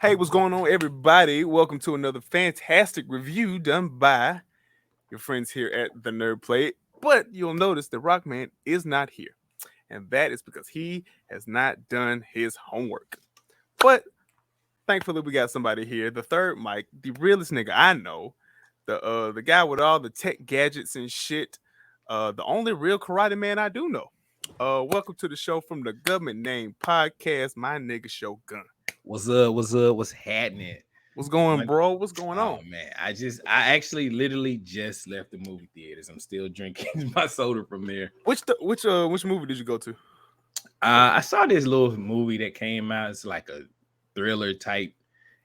Hey, what's going on, everybody? Welcome to another fantastic review done by your friends here at the Nerd Plate. But you'll notice that Rockman is not here, and that is because he has not done his homework. But thankfully, we got somebody here, the third Mike, the realest nigga I know, the guy with all the tech gadgets and shit, the only real karate man I do know. Welcome to the show from the Government Name Podcast, my nigga Shogun. What's up? What's up? What's happening? What's going, Mon- bro? What's going on? Oh man, I actually literally just left the movie theaters. I'm still drinking my soda from there. Which movie did you go to? I saw this little movie that came out. It's like a thriller type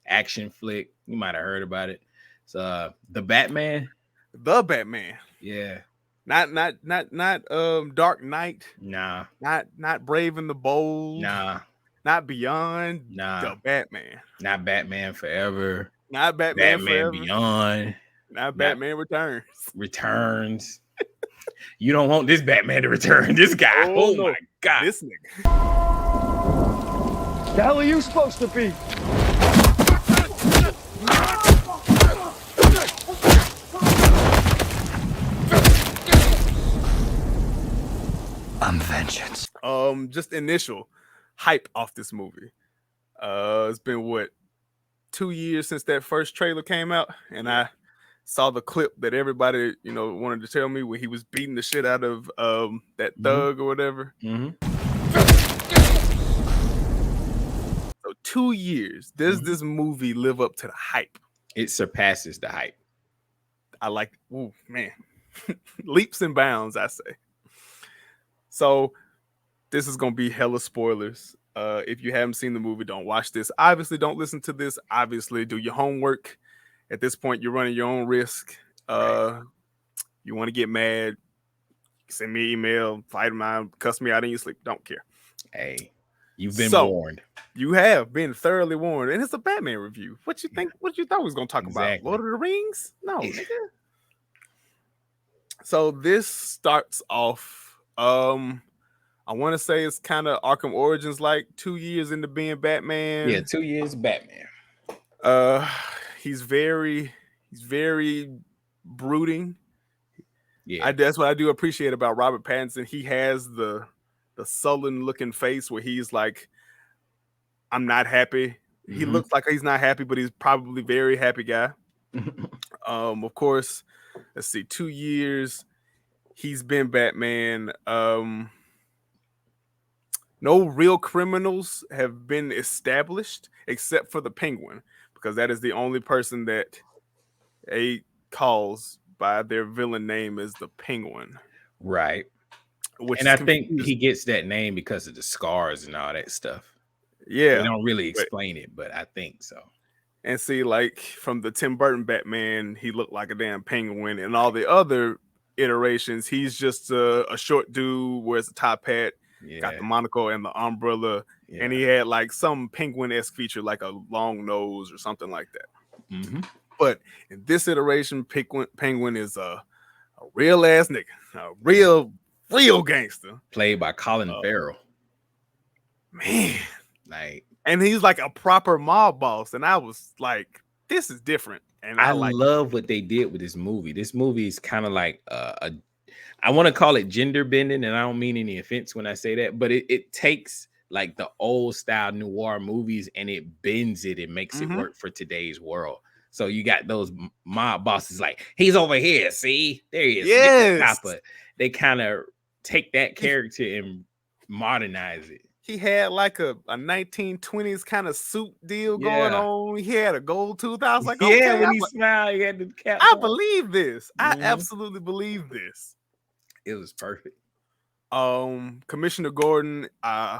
action flick. You might have heard about it. It's The Batman. The Batman. Yeah. Not Dark Knight. Nah. Not Brave and the Bold. Nah. Not Beyond. Nah. The Batman. Not Batman Forever. Not Batman Forever. Beyond. Not Batman Returns. Returns. You don't want this Batman to return. This guy. Oh no. My God. This nigga. The hell are you supposed to be? I'm vengeance. Just initial hype off this movie. It's been what, 2 years since that first trailer came out, and I saw the clip that everybody, wanted to tell me when he was beating the shit out of that thug or whatever. So 2 years. Does this movie live up to the hype? It surpasses the hype. I like, ooh, man. Leaps and bounds, I say. So this is gonna be hella spoilers. If you haven't seen the movie, don't watch this. Obviously, don't listen to this. Obviously, do your homework. At this point, you're running your own risk. You want to get mad, send me an email, fight mine, cuss me out in your sleep. Don't care. Hey, you've been warned. You have been thoroughly warned. And it's a Batman review. What you think? What you thought we was going to talk about? Lord of the Rings? No, nigga. So this starts off, I want to say it's kind of Arkham Origins, like 2 years into being Batman. Yeah, 2 years Batman. He's very brooding. Yeah, that's what I do appreciate about Robert Pattinson. He has the sullen looking face where he's like, I'm not happy. He looks like he's not happy, but he's probably very happy guy. Of course, let's see, 2 years he's been Batman. No real criminals have been established except for the Penguin, because that is the only person that calls by their villain name is the Penguin. Right. And I think he gets that name because of the scars and all that stuff. Yeah. They don't really explain it, but I think so. And see, like from the Tim Burton Batman, he looked like a damn penguin. And all the other iterations, he's just a short dude, wears a top hat, got the monocle and the umbrella. And he had like some penguin-esque feature, like a long nose or something like that. But in this iteration, Penguin is a real ass nigga, a real gangster, played by Colin Farrell. Man, like, and he's like a proper mob boss, and I was like, this is different. And I love what they did with this movie. This movie is kind of like I want to call it gender bending, and I don't mean any offense when I say that, but it takes like the old style noir movies and it bends it and makes it work for today's world. So you got those mob bosses like, he's over here, see? There he is. Yes. They kind of take that character and modernize it. He had like a 1920s kind of suit deal going on. He had a gold tooth. I was like, okay, when he smiled, he had the cap. I believe this. I absolutely believe this. It was perfect. Commissioner Gordon,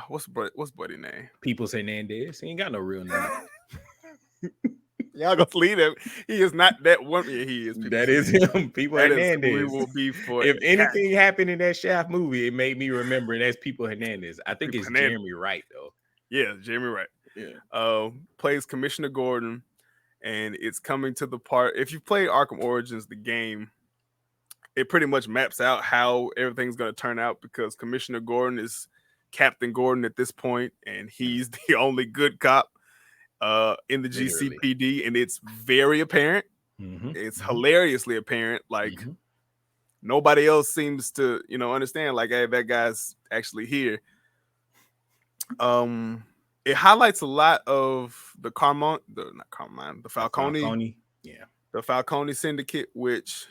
what's buddy name? Peoples Hernandez. He ain't got no real name. Y'all gonna leave him. He is not that one. Yeah, he is. That is him. People Hernandez. We will be for. If anything happened in that Shaft movie, it made me remember that's People Hernandez. I think it's Jeremy Wright though. Yeah, Jeremy Wright. Yeah. Plays Commissioner Gordon, and it's coming to the part. If you play Arkham Origins, the game, it pretty much maps out how everything's gonna turn out, because Commissioner Gordon is Captain Gordon at this point, and he's the only good cop. in the Literally. GCPD, and it's very apparent. It's hilariously apparent. Like nobody else seems to, understand. Like, hey, that guy's actually here. It highlights a lot of the Falcone. Yeah. The Falcone Syndicate, which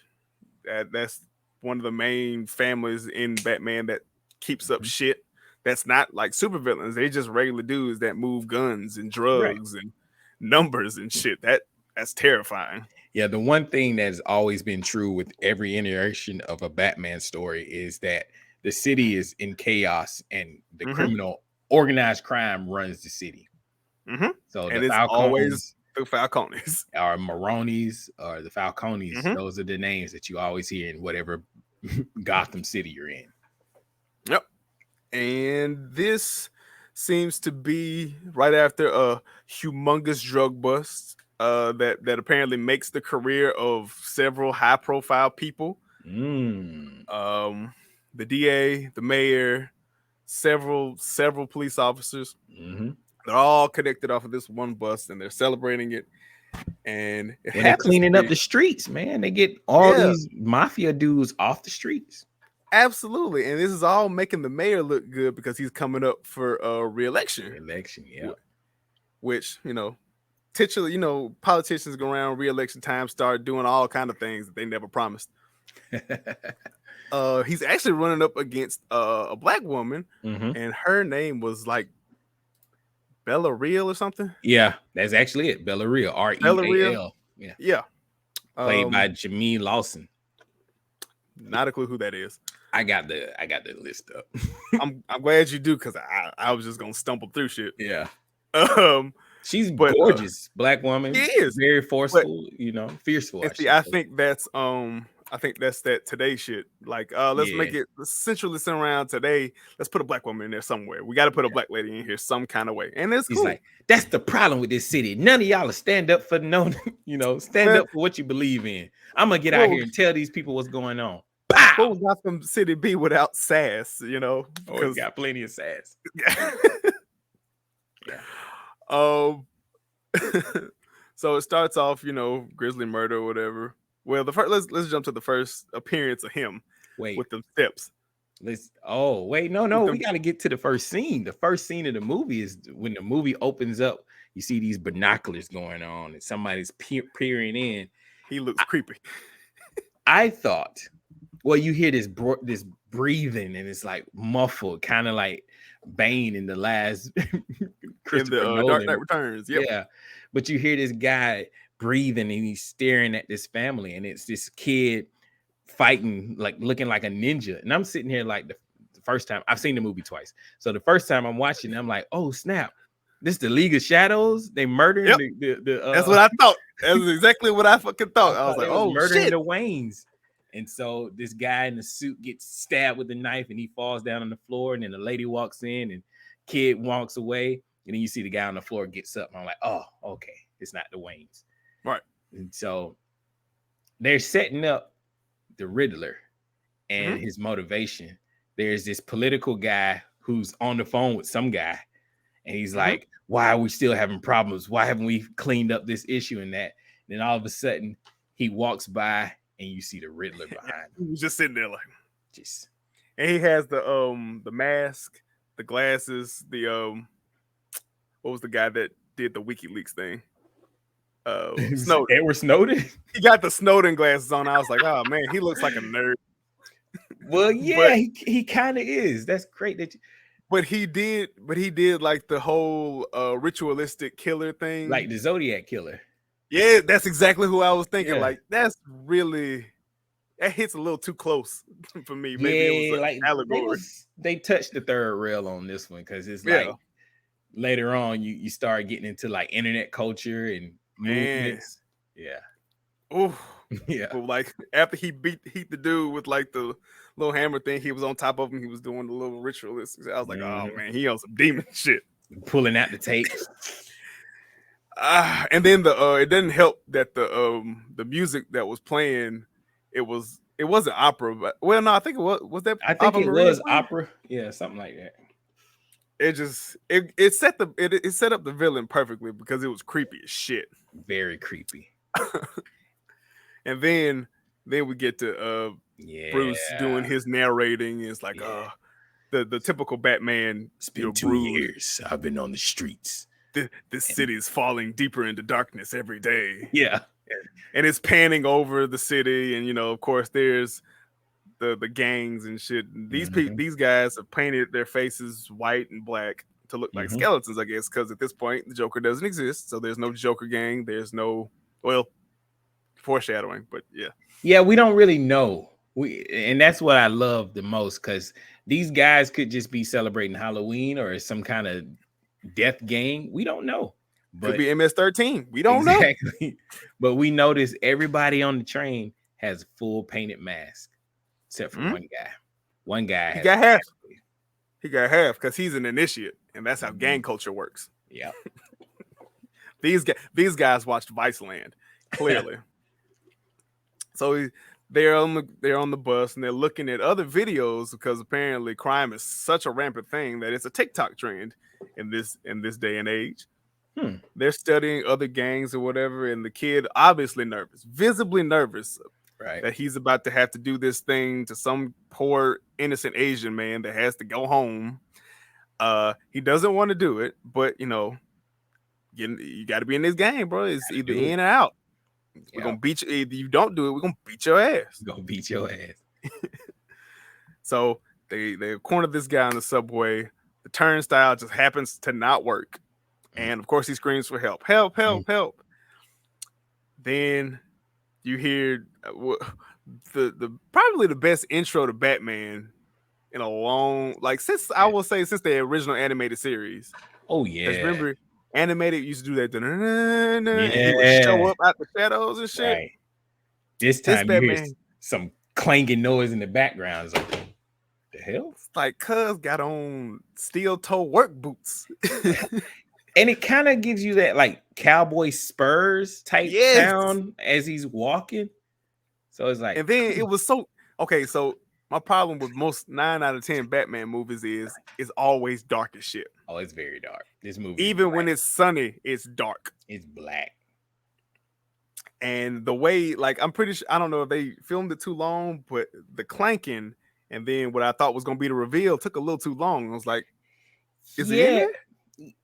that's one of the main families in Batman that keeps up shit. That's not like supervillains. They just regular dudes that move guns and drugs and numbers and shit. That's terrifying. Yeah, the one thing that's always been true with every iteration of a Batman story is that the city is in chaos and the criminal organized crime runs the city. So and the it's always the Falcones or Maronis or the Falcones. Those are the names that you always hear in whatever Gotham City you're in. Yep. And this seems to be right after a humongous drug bust that apparently makes the career of several high-profile people. The DA, the mayor, several police officers. They're all connected off of this one bust, and they're celebrating it. And they're cleaning up the streets, man. They get all these mafia dudes off the streets. Absolutely. And this is all making the mayor look good because he's coming up for a re-election. Which, titular, politicians go around re-election time, start doing all kind of things that they never promised. He's actually running up against a black woman, and her name was like Bella Real or something. Yeah, that's actually it. Bella Real, R-E-A-L. Yeah. Played by Jameela Lawson. Not a clue who that is. I got the list up. I'm glad you do, because I was just gonna stumble through shit. Yeah. She's gorgeous, black woman. She is very forceful, fierceful. See, I think that's that Today shit. Like, let's make it centrally centered around today. Let's put a black woman in there somewhere. We got to put a black lady in here some kind of way. And it's cool. Like, that's the problem with this city. None of y'all will stand up for stand up for what you believe in. I'm gonna get out here and tell these people what's going on. What would Gotham City be without sass? Oh, it's got plenty of sass. So it starts off, grisly murder or whatever. Well, let's jump to the first appearance of him. With the steps. We got to get to the first scene. The first scene of the movie is when the movie opens up. You see these binoculars going on, and somebody's peering in. He looks creepy. I thought, you hear this breathing, and it's like muffled, kind of like Bane in the last Christopher Nolan. Dark Knight Returns. Yep. Yeah, but you hear this guy breathing, and he's staring at this family, and it's this kid fighting, like looking like a ninja. And I'm sitting here like the first time I've seen the movie twice. So the first time I'm watching, I'm like, oh snap, this is the League of Shadows. They murdered That's what I thought. That's exactly what I fucking thought. I was like, oh, murdering shit. the Waynes. And so this guy in the suit gets stabbed with a knife, and he falls down on the floor, and then the lady walks in, and kid walks away, and then you see the guy on the floor gets up, and I'm like, oh, okay, it's not the Waynes. Right. And so they're setting up the Riddler and his motivation. There's this political guy who's on the phone with some guy, and he's like, why are we still having problems? Why haven't we cleaned up this issue and that? And then all of a sudden he walks by, and you see the Riddler behind him. He was just sitting there like, just, and he has the mask, the glasses, the what was the guy that did the WikiLeaks thing? Snowden. Edward Snowden. He got the Snowden glasses on. I was like, oh man, he looks like a nerd. Well, yeah, he kind of is. That's great that But he did like the whole ritualistic killer thing, like the Zodiac killer. Yeah, that's exactly who I was thinking. Yeah. Like, that hits a little too close for me. Maybe it was like allegory. They touched the third rail on this one, because it's like later on you start getting into like internet culture and movements. Yeah. Oh, yeah. But like after he beat the dude with like the little hammer thing, he was on top of him. He was doing the little ritualist. I was like, oh man, he on some demon shit. Pulling out the tape. And then it didn't help that the music that was playing, it wasn't opera, but I think it was that. I think it was opera. Yeah, something like that. it set up the villain perfectly because it was creepy as shit. Very creepy. And then we get to Bruce doing his narrating. It's like the typical Batman. It's been 2 brood. years I've been on the streets. This city is falling deeper into darkness every day. Yeah. And it's panning over the city, and of course there's the gangs and shit. These guys have painted their faces white and black to look like skeletons, I guess, because at this point the Joker doesn't exist, so there's no Joker gang. There's no foreshadowing, but yeah, we don't really know. And that's what I love the most, because these guys could just be celebrating Halloween or some kind of death gang. We don't know. Could be MS-13. We don't know. But we notice everybody on the train has full painted mask, except for one guy. One guy got half. He got half because he's an initiate, and that's how gang culture works. Yeah. These guys watched Viceland, clearly. So they're on the bus and they're looking at other videos because apparently crime is such a rampant thing that it's a TikTok trend in this day and age. They're studying other gangs or whatever, and the kid obviously nervous, visibly nervous, right, that he's about to have to do this thing to some poor innocent Asian man that has to go home. He doesn't want to do it, but you got to be in this game, bro. It's either in or out. We're gonna beat you. If you don't do it, we're gonna beat your ass. We're gonna beat your ass. So they corner this guy on the subway. The turnstile just happens to not work. And of course he screams for help. Help, help, help. Then you hear the probably the best intro to Batman in a long, since the original animated series. Oh yeah. Remember, animated used to do that. He would show up out the shadows and shit. Right. This time you hear some clanging noise in the background. It's like, the hell? It's like Cuz got on steel toe work boots. And it kind of gives you that like cowboy spurs type sound as he's walking. So it's like, and then it was so okay. So my problem with most 9 out of 10 Batman movies is it's always dark as shit. Oh, it's very dark. This movie, even when it's sunny, it's dark. It's black. And the way, I'm pretty sure, I don't know if they filmed it too long, but the clanking and then what I thought was gonna be the reveal took a little too long. I was like, is it in there?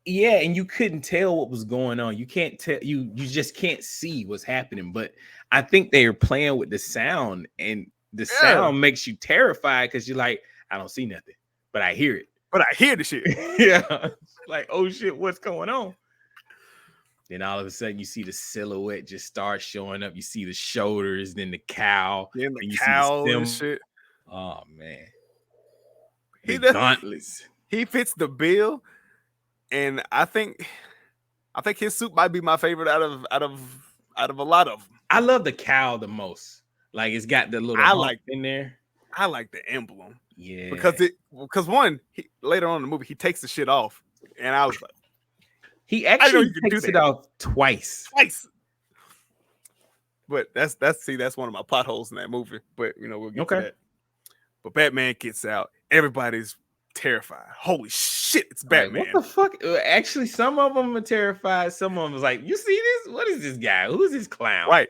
Yeah, and you couldn't tell what was going on. You can't tell, you just can't see what's happening. But I think they are playing with the sound, and the sound makes you terrified because you're like, I don't see nothing, but I hear it. But I hear the shit. Yeah. Like, oh shit, what's going on? Then all of a sudden you see the silhouette just start showing up. You see the shoulders, then the cow, then the and you cow see the and shit. Oh man. The gauntlets. He fits the bill. And I think his suit might be my favorite out of a lot of them. I love the cow the most. Like it's got the little hump in there. I like the emblem. Yeah. Because one, later on in the movie, he takes the shit off. And I was like, he actually takes it off twice. But that's one of my plot holes in that movie. But we'll get to that. But Batman gets out. Everybody's terrified. Holy shit, it's Batman. Like, what the fuck? Actually, some of them are terrified. Some of them was like, you see this? What is this guy? Who's this clown? Right.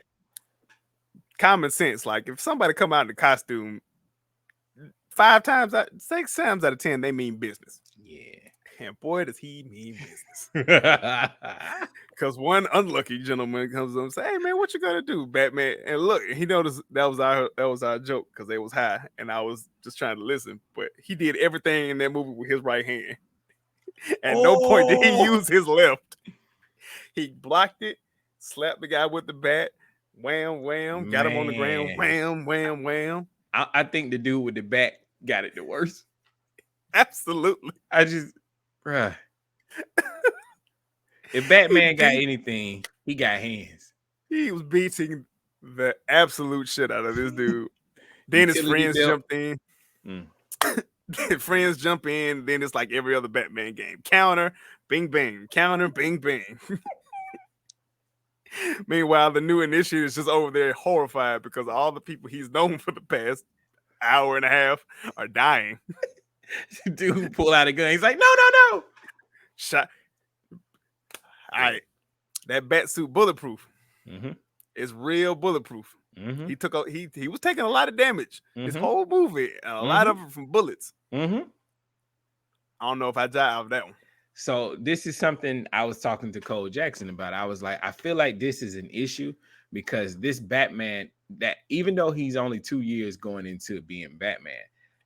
Common sense. Like, if somebody come out in a costume, 6 times out of 10, they mean business. Yeah. And boy, does he mean business. Because one unlucky gentleman comes up and says, hey, man, what you gonna do, Batman? And look, he noticed that was our joke because they was high. And I was just trying to listen. But he did everything in that movie with his right hand. At no point did he use his left. He blocked it, slapped the guy with the bat, wham, wham, got him on the ground, wham, wham, wham. I think the dude with the bat got it the worst. Absolutely. Bruh. If Batman got anything, he got hands. He was beating the absolute shit out of this dude. Then his friends jumped in. Friends jump in. Then it's like every other Batman game. Counter, bing, bang. Counter, bing, bang. Meanwhile, the new initiate is just over there horrified because all the people he's known for the past hour and a half are dying. Dude pull out a gun. He's like, no. Shot. All right. That bat suit bulletproof. Mm-hmm. It's real bulletproof. Mm-hmm. He was taking a lot of damage. This whole movie, a lot of it from bullets. Mm-hmm. I don't know if I jive of that one. So this is something I was talking to Cole Jackson about. I was like, I feel like this is an issue because this Batman, that even though he's only 2 years going into being Batman,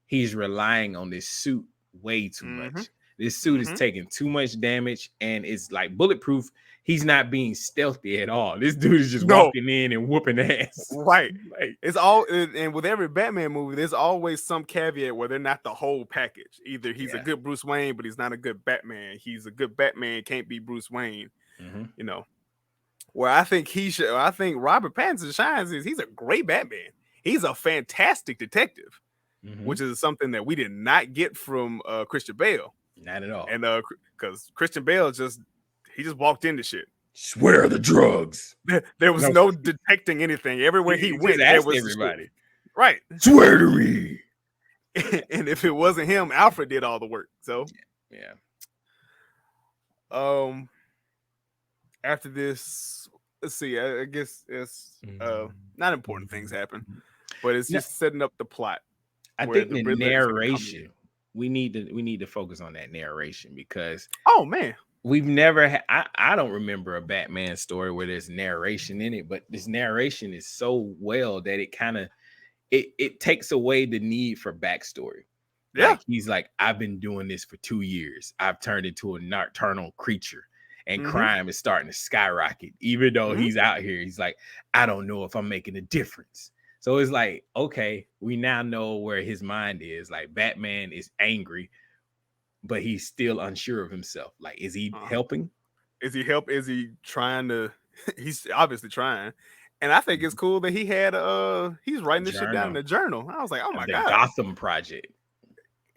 he's relying on this suit way too much. This suit is taking too much damage and it's like bulletproof. He's not being stealthy at all. This dude is just walking in and whooping ass. Right. Like, It's all, and with every Batman movie, there's always some caveat where they're not the whole package. Either he's a good Bruce Wayne, but he's not a good Batman. He's a good Batman, can't be Bruce Wayne. You know, where I think Robert Pattinson shines is he's a great Batman. He's a fantastic detective, which is something that we did not get from Christian Bale. Not at all. And because Christian Bale just walked into shit. Swear the drugs. There was no detecting anything. Everywhere he went, there was everybody. Right. Swear to me. And if it wasn't him, Alfred did all the work. So yeah. After this, let's see. I guess it's not important things happen, but it's just setting up the plot. I think the narration. We need to focus on that narration because we've never had. I don't remember a Batman story where there's narration in it, but this narration is so well that it kind of it takes away the need for backstory. Yeah, like, he's like, I've been doing this for 2 years. I've turned into a nocturnal creature, and crime is starting to skyrocket. Even though he's out here, he's like, I don't know if I'm making a difference. So it's like, okay, we now know where his mind is. Like, Batman is angry, but he's still unsure of himself. Like, is he helping? Is he trying to? He's obviously trying. And I think it's cool that he had he's writing this shit down in a journal. I was like, oh my God. Gotham Project.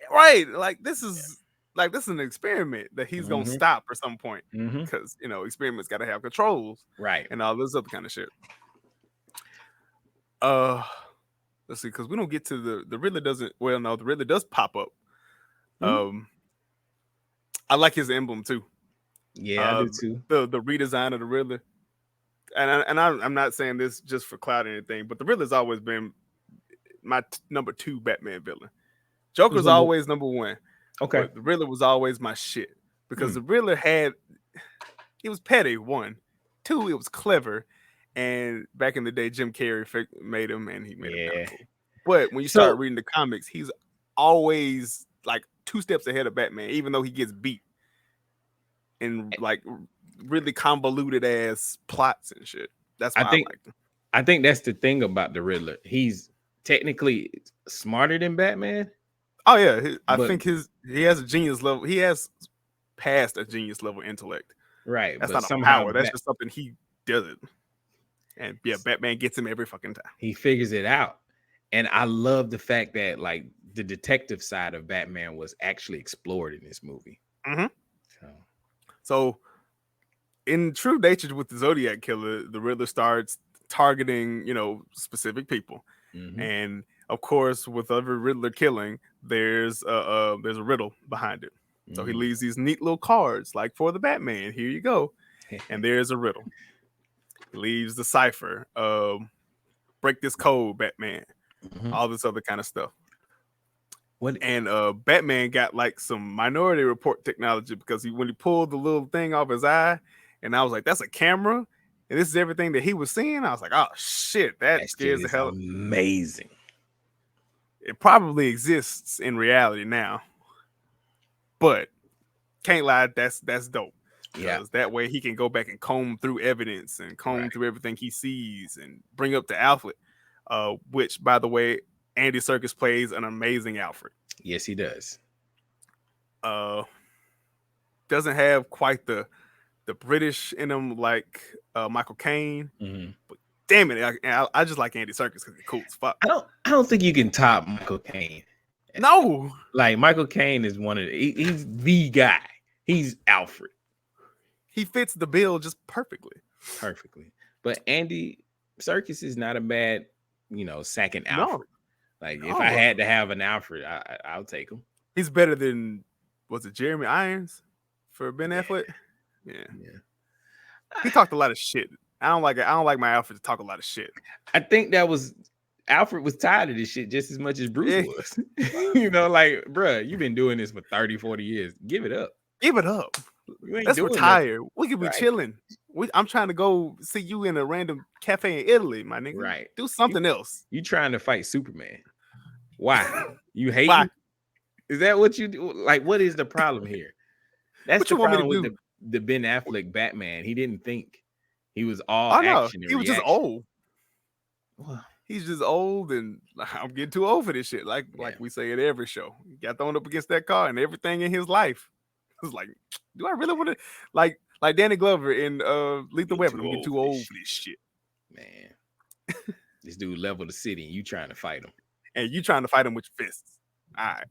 Right. Like this is an experiment that he's gonna stop at some point. Because experiments gotta have controls. Right. And all this other kind of shit. Let's see, because we don't get to the Riddler doesn't. Well, no, the Riddler does pop up. I like his emblem too. Yeah, I do too. The redesign of the Riddler, and I'm not saying this just for clout or anything, but the Riddler's always been my number 2 Batman villain. Joker's always number 1. Okay, but the Riddler was always my shit because the Riddler he was petty. 1, 2, it was clever. And back in the day, Jim Carrey made him, and he made him kind of cool. But when you start reading the comics, he's always like 2 steps ahead of Batman, even though he gets beat in like really convoluted ass plots and shit. That's why I liked him. I think that's the thing about the Riddler. He's technically smarter than Batman. Oh yeah, I think he has a genius level. He has passed a genius level intellect. Right, that's not a power. That's just something he does it. And yeah, Batman gets him every fucking time. He figures it out. And I love the fact that like the detective side of Batman was actually explored in this movie. So in true nature with the Zodiac Killer, the Riddler starts targeting, specific people. And of course, with every Riddler killing, there's a riddle behind it. So he leaves these neat little cards, like for the Batman, here you go. And there's a riddle. Leaves the cipher, break this code, Batman, all this other kind of stuff. And Batman got like some Minority Report technology because when he pulled the little thing off his eye, and I was like, that's a camera, and this is everything that he was seeing. I was like, oh shit, that scares the hell. Amazing. It probably exists in reality now, but can't lie, that's dope. Yeah, that way he can go back and comb through evidence and comb through everything he sees and bring up to Alfred, which, by the way, Andy Serkis plays an amazing Alfred. Yes, he does. Doesn't have quite the British in him like Michael Caine, but damn it, I just like Andy Serkis because he's cool as fuck. I don't think you can top Michael Caine. No, like Michael Caine is he's the guy. He's Alfred. He fits the bill just perfectly. But Andy Serkis is not a bad, second Alfred. No. Like if I had to have an Alfred, I'll take him. He's better than, was it Jeremy Irons for Ben Affleck? Yeah. He talked a lot of shit. I don't like it. I don't like my Alfred to talk a lot of shit. I think that was Alfred was tired of this shit just as much as Bruce Yeah. was. You know, like, bruh, you've been doing this for 30, 40 years. Give it up. Give it up. You ain't Let's doing retire. We could be Right. chilling. I'm trying to go see you in a random cafe in Italy, my nigga. Right. Do something else. You trying to fight Superman. Why? You hate Why? him? Is that what you do? Like, what is the problem here? That's What the you want me to problem with do? the Ben Affleck Batman. He didn't think. He was all Oh no, action and he was just reaction. old. Well, He's just old, and I'm getting too old for this shit. Like Yeah. we say at every show, he got thrown up against that car, and everything in his life was like, do I really want to like Danny Glover in Lethal Get Weapon? too I'm getting old too for this old for this shit, man. This dude leveled the city and you trying to fight him. and you trying to fight him with your fists. All right,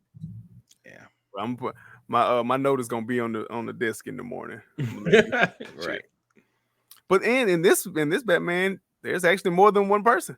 Yeah. well, I'm put my note is gonna be on the desk in the morning. I'm gonna let you- Right. But in this Batman, there's actually more than one person,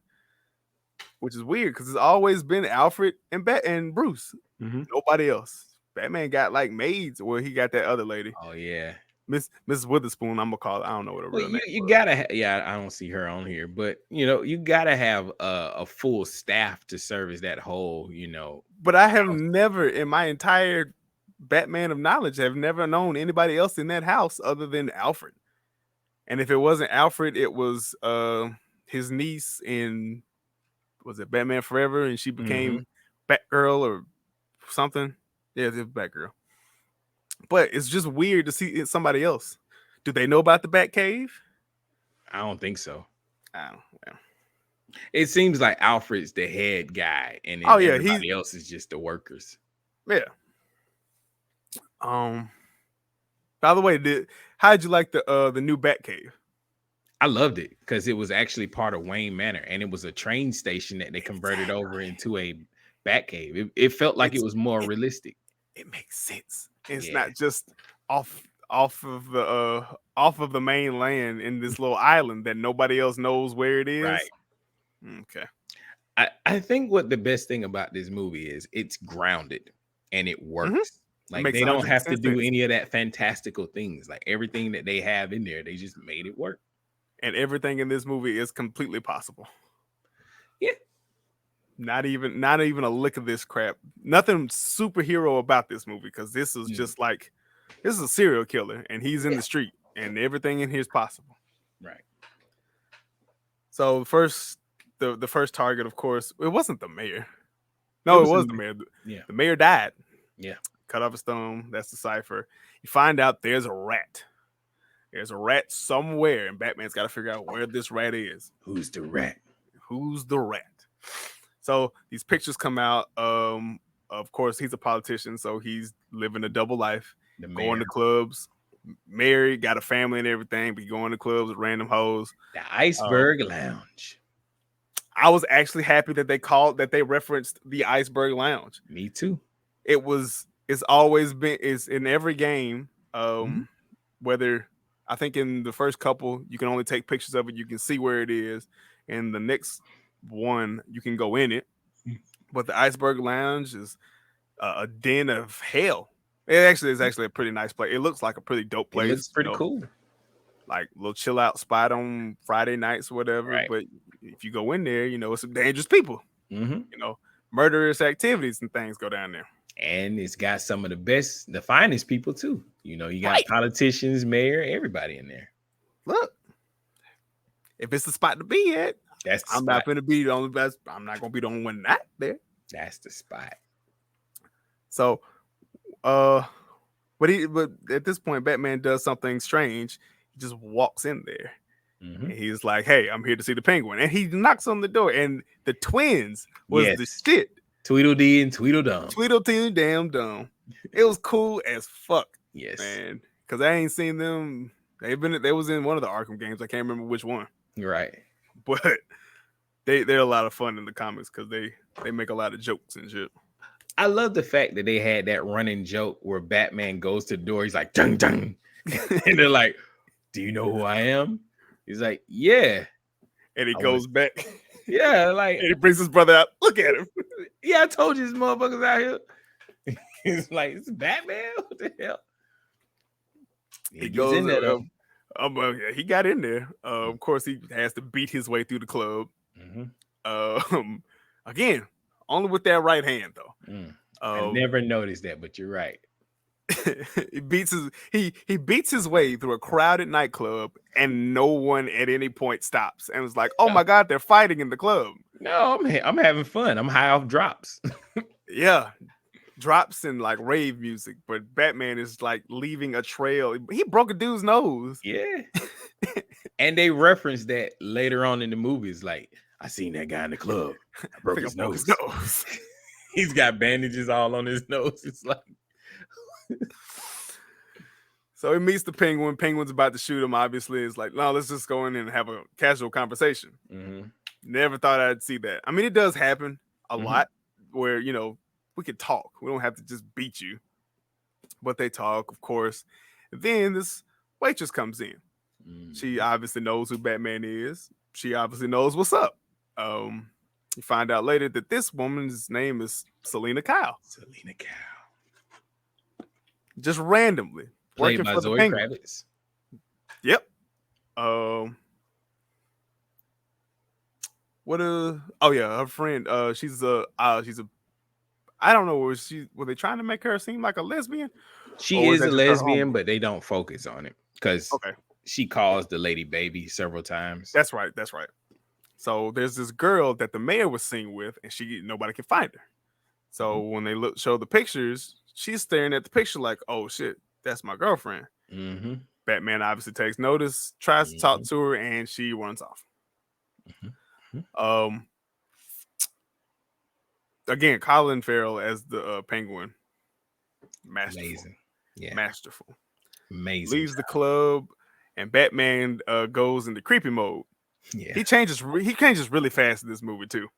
which is weird because it's always been Alfred and Bruce. Mhm. Nobody else. Batman got like maids, or he got that other lady, Oh yeah. Mrs. Witherspoon. I'm gonna call it. I don't know what her Well, real name. you was. gotta yeah, I don't see her on here, but you know, you gotta have a full staff to service that whole, you know. But I have never, in my entire Batman of knowledge, have never known anybody else in that house other than Alfred. And if it wasn't Alfred, it was his niece in, was it Batman Forever, and she became Batgirl or something. Yeah, it's Batgirl. But it's just weird to see somebody else. Do they know about the Batcave? I don't think so. I don't know. It seems like Alfred's the head guy, and then Oh, yeah, everybody else is just the workers. Yeah. By the way, how'd you like the new Batcave? I loved it because it was actually part of Wayne Manor, and it was a train station that they converted over into a Batcave. It felt like it was more realistic. It makes sense. It's Yeah. not just off of the main land in this little island that nobody else knows where it is. Right. Okay. I think what the best thing about this movie is it's grounded and it works. Like makes they don't have to 100% do sense. any of that fantastical things. Like everything that they have in there, they just made it work. And everything in this movie is completely possible. Yeah. Not even a lick of this crap. Nothing superhero about this movie, because this is just like, this is a serial killer and he's in the street and everything in here is possible. Right. So the first target, of course, it wasn't the mayor. No, it was the mayor. Yeah. The mayor died. Yeah. Cut off his thumb. That's the cipher. You find out there's a rat. There's a rat somewhere, and Batman's got to figure out where this rat is. Who's the rat? Who's the rat? So these pictures come out. Of course, he's a politician, so he's living a double life. The Going mayor. to clubs, married, got a family and everything, but going to clubs with random hoes. The Iceberg Lounge. I was actually happy that they referenced the Iceberg Lounge. Me too. It's always been, it's in every game. Whether, I think in the first couple you can only take pictures of it, you can see where it is. In the next one, you can go in it. But the Iceberg Lounge is a den of hell. It actually is a pretty nice place. It looks like a pretty dope place. It looks pretty cool. Like a little chill out spot on Friday nights or whatever. Right. But if you go in there, it's some dangerous people. Murderous activities and things go down there. And it's got some of the finest people too. You got politicians, mayor, everybody in there. Look, if it's the spot to be at, That's the I'm spot. not going to be the only best. I'm not going to be the only one not there. That's the spot. So, but at this point, Batman does something strange. He just walks in there. And he's like, "Hey, I'm here to see the Penguin," and he knocks on the door. And the twins was the shit. Tweedledee and Tweedledum. Tweedledee damn dumb. It was cool as fuck. Yes, man. Because I ain't seen them. They was in one of the Arkham games. I can't remember which one. Right. But they're a lot of fun in the comics because they make a lot of jokes and shit. I love the fact that they had that running joke where Batman goes to the door. He's like, dung, dung. And they're like, "Do you know who I am?" He's like, "Yeah." And he goes back. Yeah, like, and he brings his brother out. Look at him. Yeah, I told you this motherfucker's out here. It's like, it's Batman. What the hell? He He gets goes in there though. yeah, he got in there. Of course, he has to beat his way through the club. Again, only with that right hand though. I never noticed that, but you're right. he beats his way through a crowded nightclub, and no one at any point stops and was like, "Oh my god, they're fighting in the club." No, I'm having fun. I'm high off drops. Yeah, drops and like rave music, but Batman is like leaving a trail. He broke a dude's nose. Yeah. And they reference that later on in the movies. Like, I seen that guy in the club. I broke his nose. He's got bandages all on his nose. It's like, so he meets the Penguin. Penguin's about to shoot him. Obviously, it's like, no, let's just go in and have a casual conversation. Never thought I'd see that. I mean, it does happen a lot where, you know, we could talk. We don't have to just beat you. But they talk, of course. And then this waitress comes in. She obviously knows who Batman is. She obviously knows what's up. You find out later that this woman's name is Selina Kyle. Selina Kyle. Just randomly. Played by Zoe Kravitz. Yep. Her friend. She's a I don't know, were they trying to make her seem like a lesbian? She is a lesbian, but they don't focus on it because she calls the lady baby several times. That's right. So there's this girl that the mayor was seen with, and nobody can find her. So when they show the pictures, she's staring at the picture like, "Oh shit, that's my girlfriend." Batman obviously takes notice, tries to talk to her, and she runs off. Again, Colin Farrell as the Penguin, masterful. Masterful. Amazing. Leaves the club, and Batman goes into creepy mode. Yeah, he changes really fast in this movie too.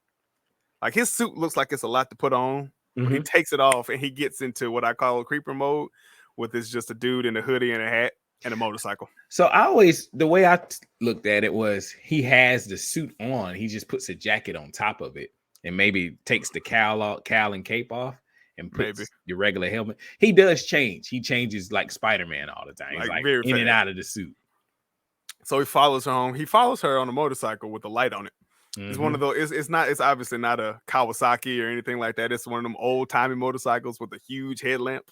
Like, his suit looks like it's a lot to put on, but he takes it off and he gets into what I call creeper mode, with it's just a dude in a hoodie and a hat and a motorcycle. So the way I looked at it was, he has the suit on, he just puts a jacket on top of it and maybe takes the cowl and cape off and puts the regular helmet. He does change. He changes like Spider-Man all the time. He's like in and out of the suit. So he follows her home. He follows her on a motorcycle with a light on it. It's one of those. It's obviously not a Kawasaki or anything like that. It's one of them old timey motorcycles with a huge headlamp.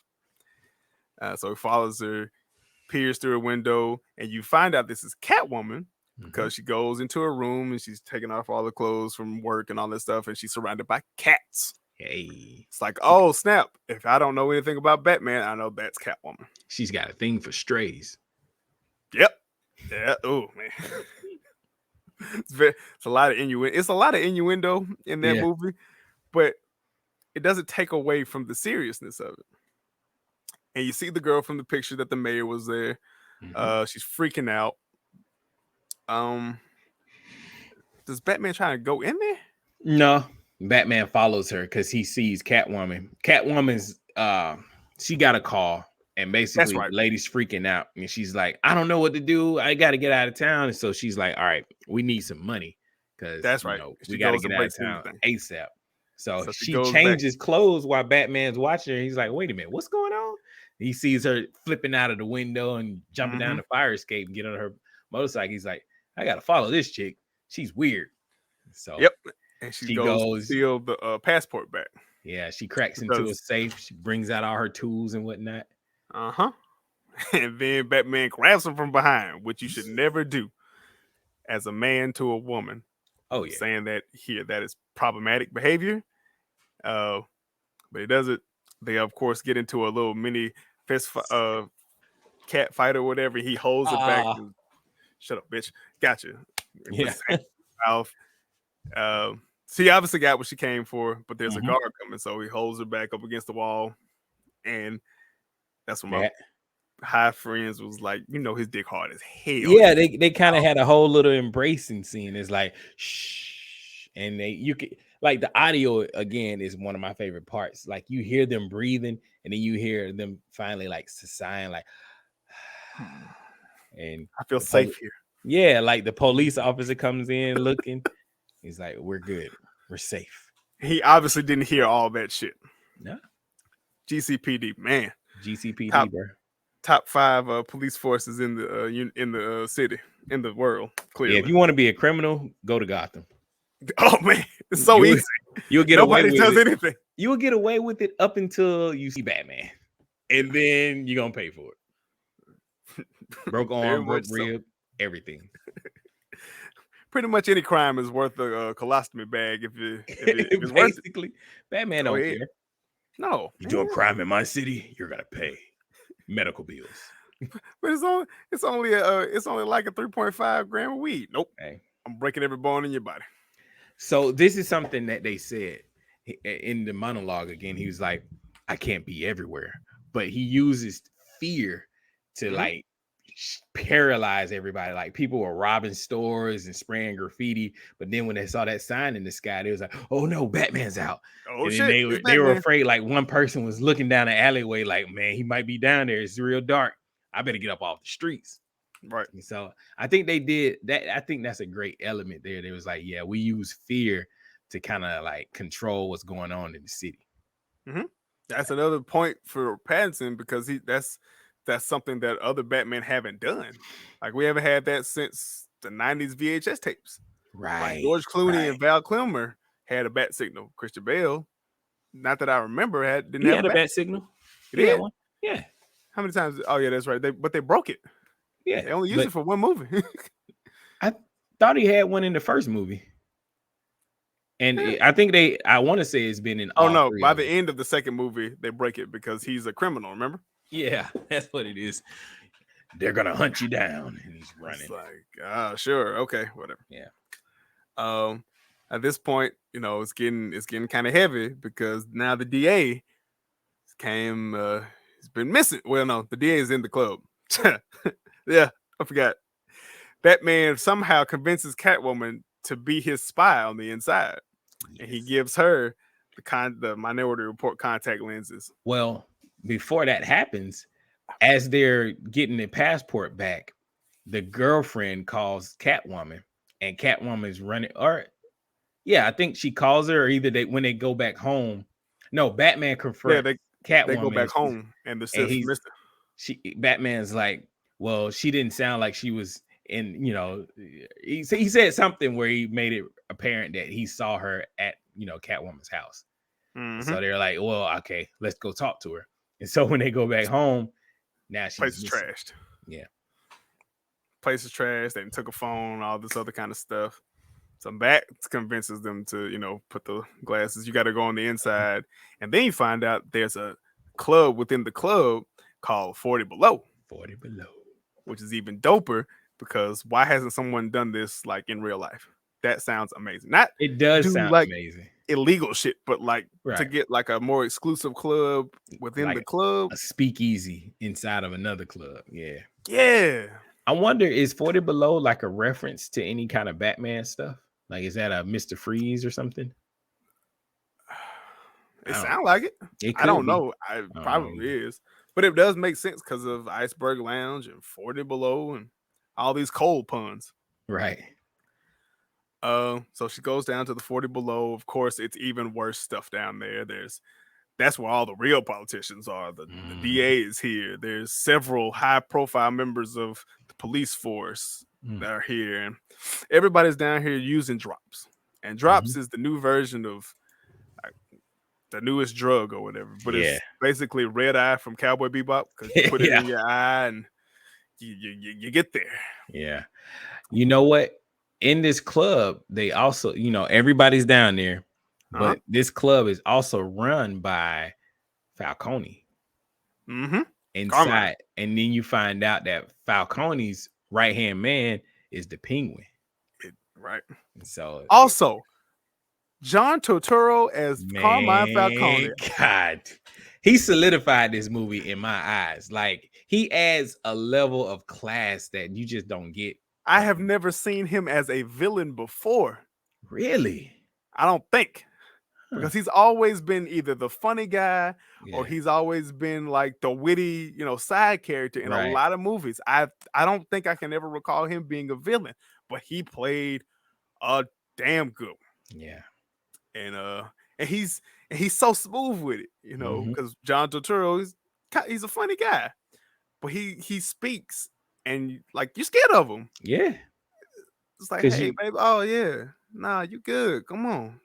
So he follows her, peers through a window, and you find out this is Catwoman because she goes into her room and she's taking off all the clothes from work and all this stuff, and she's surrounded by cats. Hey, it's like, oh snap! If I don't know anything about Batman, I know that's Catwoman. She's got a thing for strays. Yep. Yeah. Oh man. It's a lot of innuendo. It's a lot of innuendo in that movie, but it doesn't take away from the seriousness of it. And you see the girl from the picture that the mayor was there. She's freaking out. Does Batman try to go in there? No, Batman follows her because he sees Catwoman. Catwoman's she got a call. And basically, the lady's freaking out, and she's like, "I don't know what to do. I got to get out of town." And so she's like, "All right, we need some money because we got to get out of town ASAP." So she changes clothes while Batman's watching her. He's like, "Wait a minute, what's going on?" He sees her flipping out of the window and jumping down the fire escape and get on her motorcycle. He's like, "I got to follow this chick. She's weird." So and she goes to steal the passport back. Yeah, she cracks into a safe. She brings out all her tools and whatnot. And then Batman grabs him from behind, which you should never do as a man to a woman. Oh yeah, saying that here that is problematic behavior. But he does it. They of course get into a little mini fist cat fight or whatever. He holds her back. And, shut up, bitch. Gotcha. Yeah. She obviously got what she came for, but there's a guard coming, so he holds her back up against the wall, and that's when my high friends was like, his dick hard as hell. Yeah, they kind of had a whole little embracing scene. It's like, shh, and you could like the audio again is one of my favorite parts. Like you hear them breathing, and then you hear them finally like sighing, like, and I feel safe here. Yeah, like the police officer comes in looking. He's like, "We're good. We're safe." He obviously didn't hear all that shit. No. GCPD, man, GCPD, top bro. top 5 police forces in the city, in the world. Clearly, Yeah, if you want to be a criminal, go to Gotham. oh man, it's so You'll- easy. You'll get away Nobody with does it. anything. You will get away with it up until you see Batman, and then you're gonna pay for it. Broke Very arm, broke much so. rib, everything. Pretty much any crime is worth a colostomy bag if it's worth it. Basically, Batman Go don't ahead. care. No, You doing man. crime in my city, you're gonna pay medical bills. But it's only like a 3.5 gram of weed. Nope, Hey. I'm breaking every bone in your body. So this is something that they said in the monologue again. He was like, I can't be everywhere, but he uses fear to like paralyze everybody. Like people were robbing stores and spraying graffiti, but then when they saw that sign in the sky, they was like, oh no, Batman's out. Oh And then shit, they it's were Batman. afraid. Like one person was looking down the alleyway, like, man, he might be down there. It's real dark. I better get up off the streets. Right. And so I think they did that. I think that's a great element there. They was like, yeah, we use fear to kind of like control what's going on in the city. That's another point for Pattinson because that's something that other Batman haven't done. Like we haven't had that since the 90s VHS tapes. Right. Like George Clooney and Val Kilmer had a bat signal. Christian Bale, not that I remember, didn't He have had a bat signal. He did? One. Yeah. How many times? Oh yeah, that's right. But they broke it. Yeah. They only used it for one movie. I thought he had one in the first movie. And I think I want to say it's been in all no, three by of the them. end of the second movie, they break it because he's a criminal, remember? Yeah, that's what it is. They're gonna hunt you down, and he's running. It's like, sure, okay, whatever. Yeah. At this point, it's getting kind of heavy because now the DA came. He's been missing. Well, no, the DA is in the club. Yeah, I forgot. Batman somehow convinces Catwoman to be his spy on the inside, and he gives her the Minority Report contact lenses. Well, before that happens, as they're getting the passport back, the girlfriend calls Catwoman, and Catwoman's running. I think she calls her, or either when they go back home. No, Batman confronts Catwoman. They go back home, and the sis missing. Batman's like, well, she didn't sound like she was in. He said something where he made it apparent that he saw her at Catwoman's house. So they're like, well, okay, let's go talk to her. And so when they go back home, now she's place is trashed. Yeah, place is trashed. They took a phone, all this other kind of stuff. So Bat convinces them to, put the glasses. You got to go on the inside, and then you find out there's a club within the club called 40 Below. 40 Below, which is even doper because why hasn't someone done this like in real life? That sounds amazing. It does sound like amazing. Illegal shit, but like right. to get like a more exclusive club within like the club, a speakeasy inside of another club. Yeah. I wonder, is 40 Below like a reference to any kind of Batman stuff? Like, is that a Mr. Freeze or something? It sounds like it. I don't know. It probably is. But it does make sense because of Iceberg Lounge and 40 Below and all these cold puns. Right. So she goes down to the 40 Below. Of course, it's even worse stuff down there. That's where all the real politicians are. The DA is here. There's several high-profile members of the police force that are here. And everybody's down here using drops. And drops is the new version of the newest drug or whatever. But it's basically red eye from Cowboy Bebop because you put it in your eye and you get there. Yeah. You know what? In this club, they also, everybody's down there. But this club is also run by Falcone. Inside. And then you find out that Falcone's right-hand man is the Penguin. Right. And so also, John Turturro as Carmine Falcone. God, he solidified this movie in my eyes. Like, he adds a level of class that you just don't get. I have never seen him as a villain before. Really? I don't think. Because he's always been either the funny guy or he's always been like the witty, side character in a lot of movies. I don't think I can ever recall him being a villain, but he played a damn good one. Yeah. And and he's so smooth with it, you know, Mhm. because John Turturro he's a funny guy, but he speaks and like you're scared of him. Yeah, It's like, because hey, baby, oh yeah, nah, you good? Come on.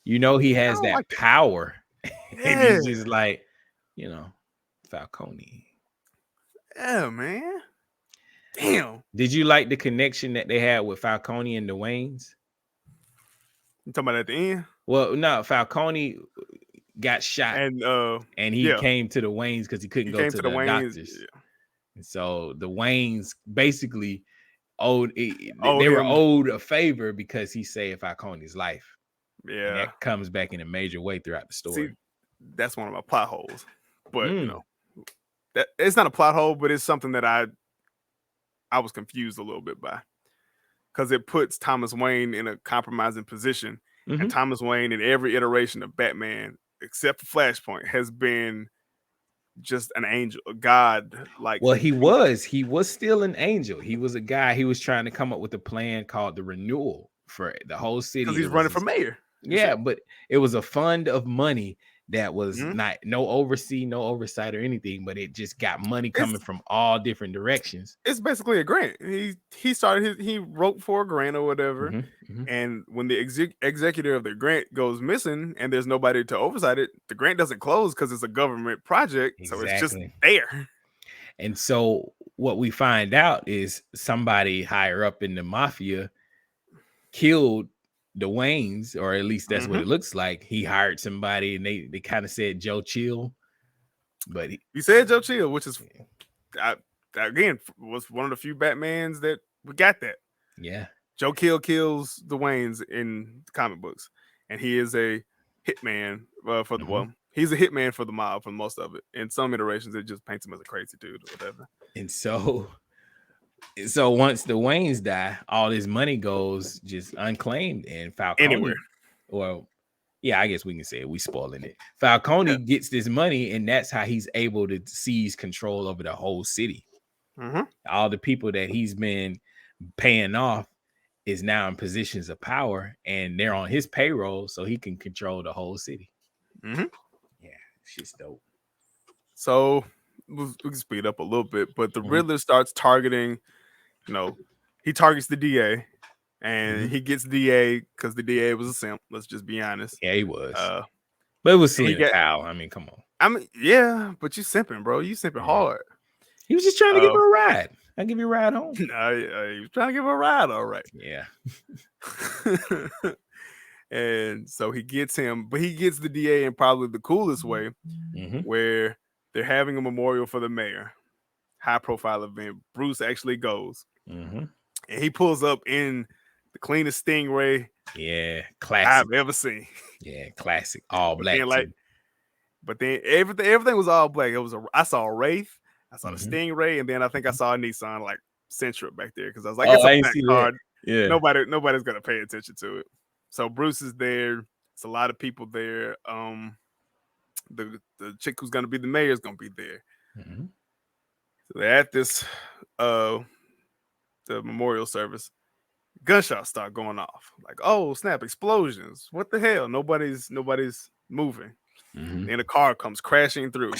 he I has don't that like that. power, and Yeah, he's just like, you know, Falcone. yeah, man. Damn. Did you like the connection that they had with Falcone and the Waynes? You talking about at the end? Well, no, Falcone got shot, And and he yeah, came to the Waynes because he couldn't he go came to to the the Waynes. doctors, Yeah. and so the Waynes basically owed Owed they were him. owed a favor because he saved Falcone's life, and Yeah. that comes back in a major way throughout the See, story. that's one of my plot holes. But you Mm, know, that it's not a plot hole, but it's something that I was confused a little bit by. Because it puts Thomas Wayne in a compromising position. And mhm. Thomas Wayne in every iteration of Batman, except for Flashpoint, has been just an angel, a god like Well, he was still an angel. He was a guy. He was trying to come up with a plan called the Renewal for the whole because city. he's It was running for mayor. You Yeah, see? but it was a fund of money that was Mhm. not no oversight or anything, but it just got money coming It's from all different directions. it's basically a grant. He started he wrote for a grant or whatever. Mhm, mhm. And when the executor of the grant goes missing and there's nobody to oversight it, the grant doesn't close because it's a government project. So it's just Exactly. there. And so what we find out is somebody higher up in the mafia killed the Waynes, or at least that's what Mhm. it looks like. He hired somebody, and they kind of said Joe Chill, but You said Joe Chill, which is I, again was one of the few Batmans that we got that. yeah. Joe Kill kills the Waynes in the comic books, and he is a hitman for the Mhm. he's a hitman for the mob for most of it. In some iterations, it just paints him as a crazy dude or whatever. And so once the Waynes die, all this money goes just unclaimed, and Anywhere, Falcone, well, yeah, I guess we can say it. We spoiling it. Falcone yeah. gets this money, and that's how he's able to seize control over the whole city. Mm-hmm. All the people that he's been paying off is now in positions of power, and they're on his payroll, so he can control the whole city. Mm-hmm. Yeah, shit's dope. So we can speed up a little bit, but the Mhm. Riddler starts targeting. You know, he targets the DA, and Mhm. he gets DA because the DA was a simp. Let's just be honest. Yeah, he was. Uh, But it was so he seeing got. Powell. I mean, come on. I mean, yeah, but you simping, bro. You simping Yeah. hard. He was just trying to give her a ride. I'll give you a ride home. He was trying to give her a ride, all right. Yeah. And so he gets him, but he gets the DA in probably the coolest way, Mhm. where they're having a memorial for the mayor. High profile event. Bruce actually goes, Mhm. and he pulls up in the cleanest Stingray Yeah, classic. I've ever seen. Yeah, classic. All But black then, like, too. but then everything was all black. I saw a Wraith, I saw the Mhm. Stingray, and then I think I saw a Nissan like Sentra back there because I was like, Oh, it's a I ain't black see that. car. Yeah. Nobody's gonna pay attention to it. So Bruce is there. It's a lot of people there. The chick who's gonna be the mayor is gonna be there. Mhm. So they're at this the memorial service. Gunshots start going off. Like, oh snap, explosions. What the hell? Nobody's moving. Mhm. Then a car comes crashing through.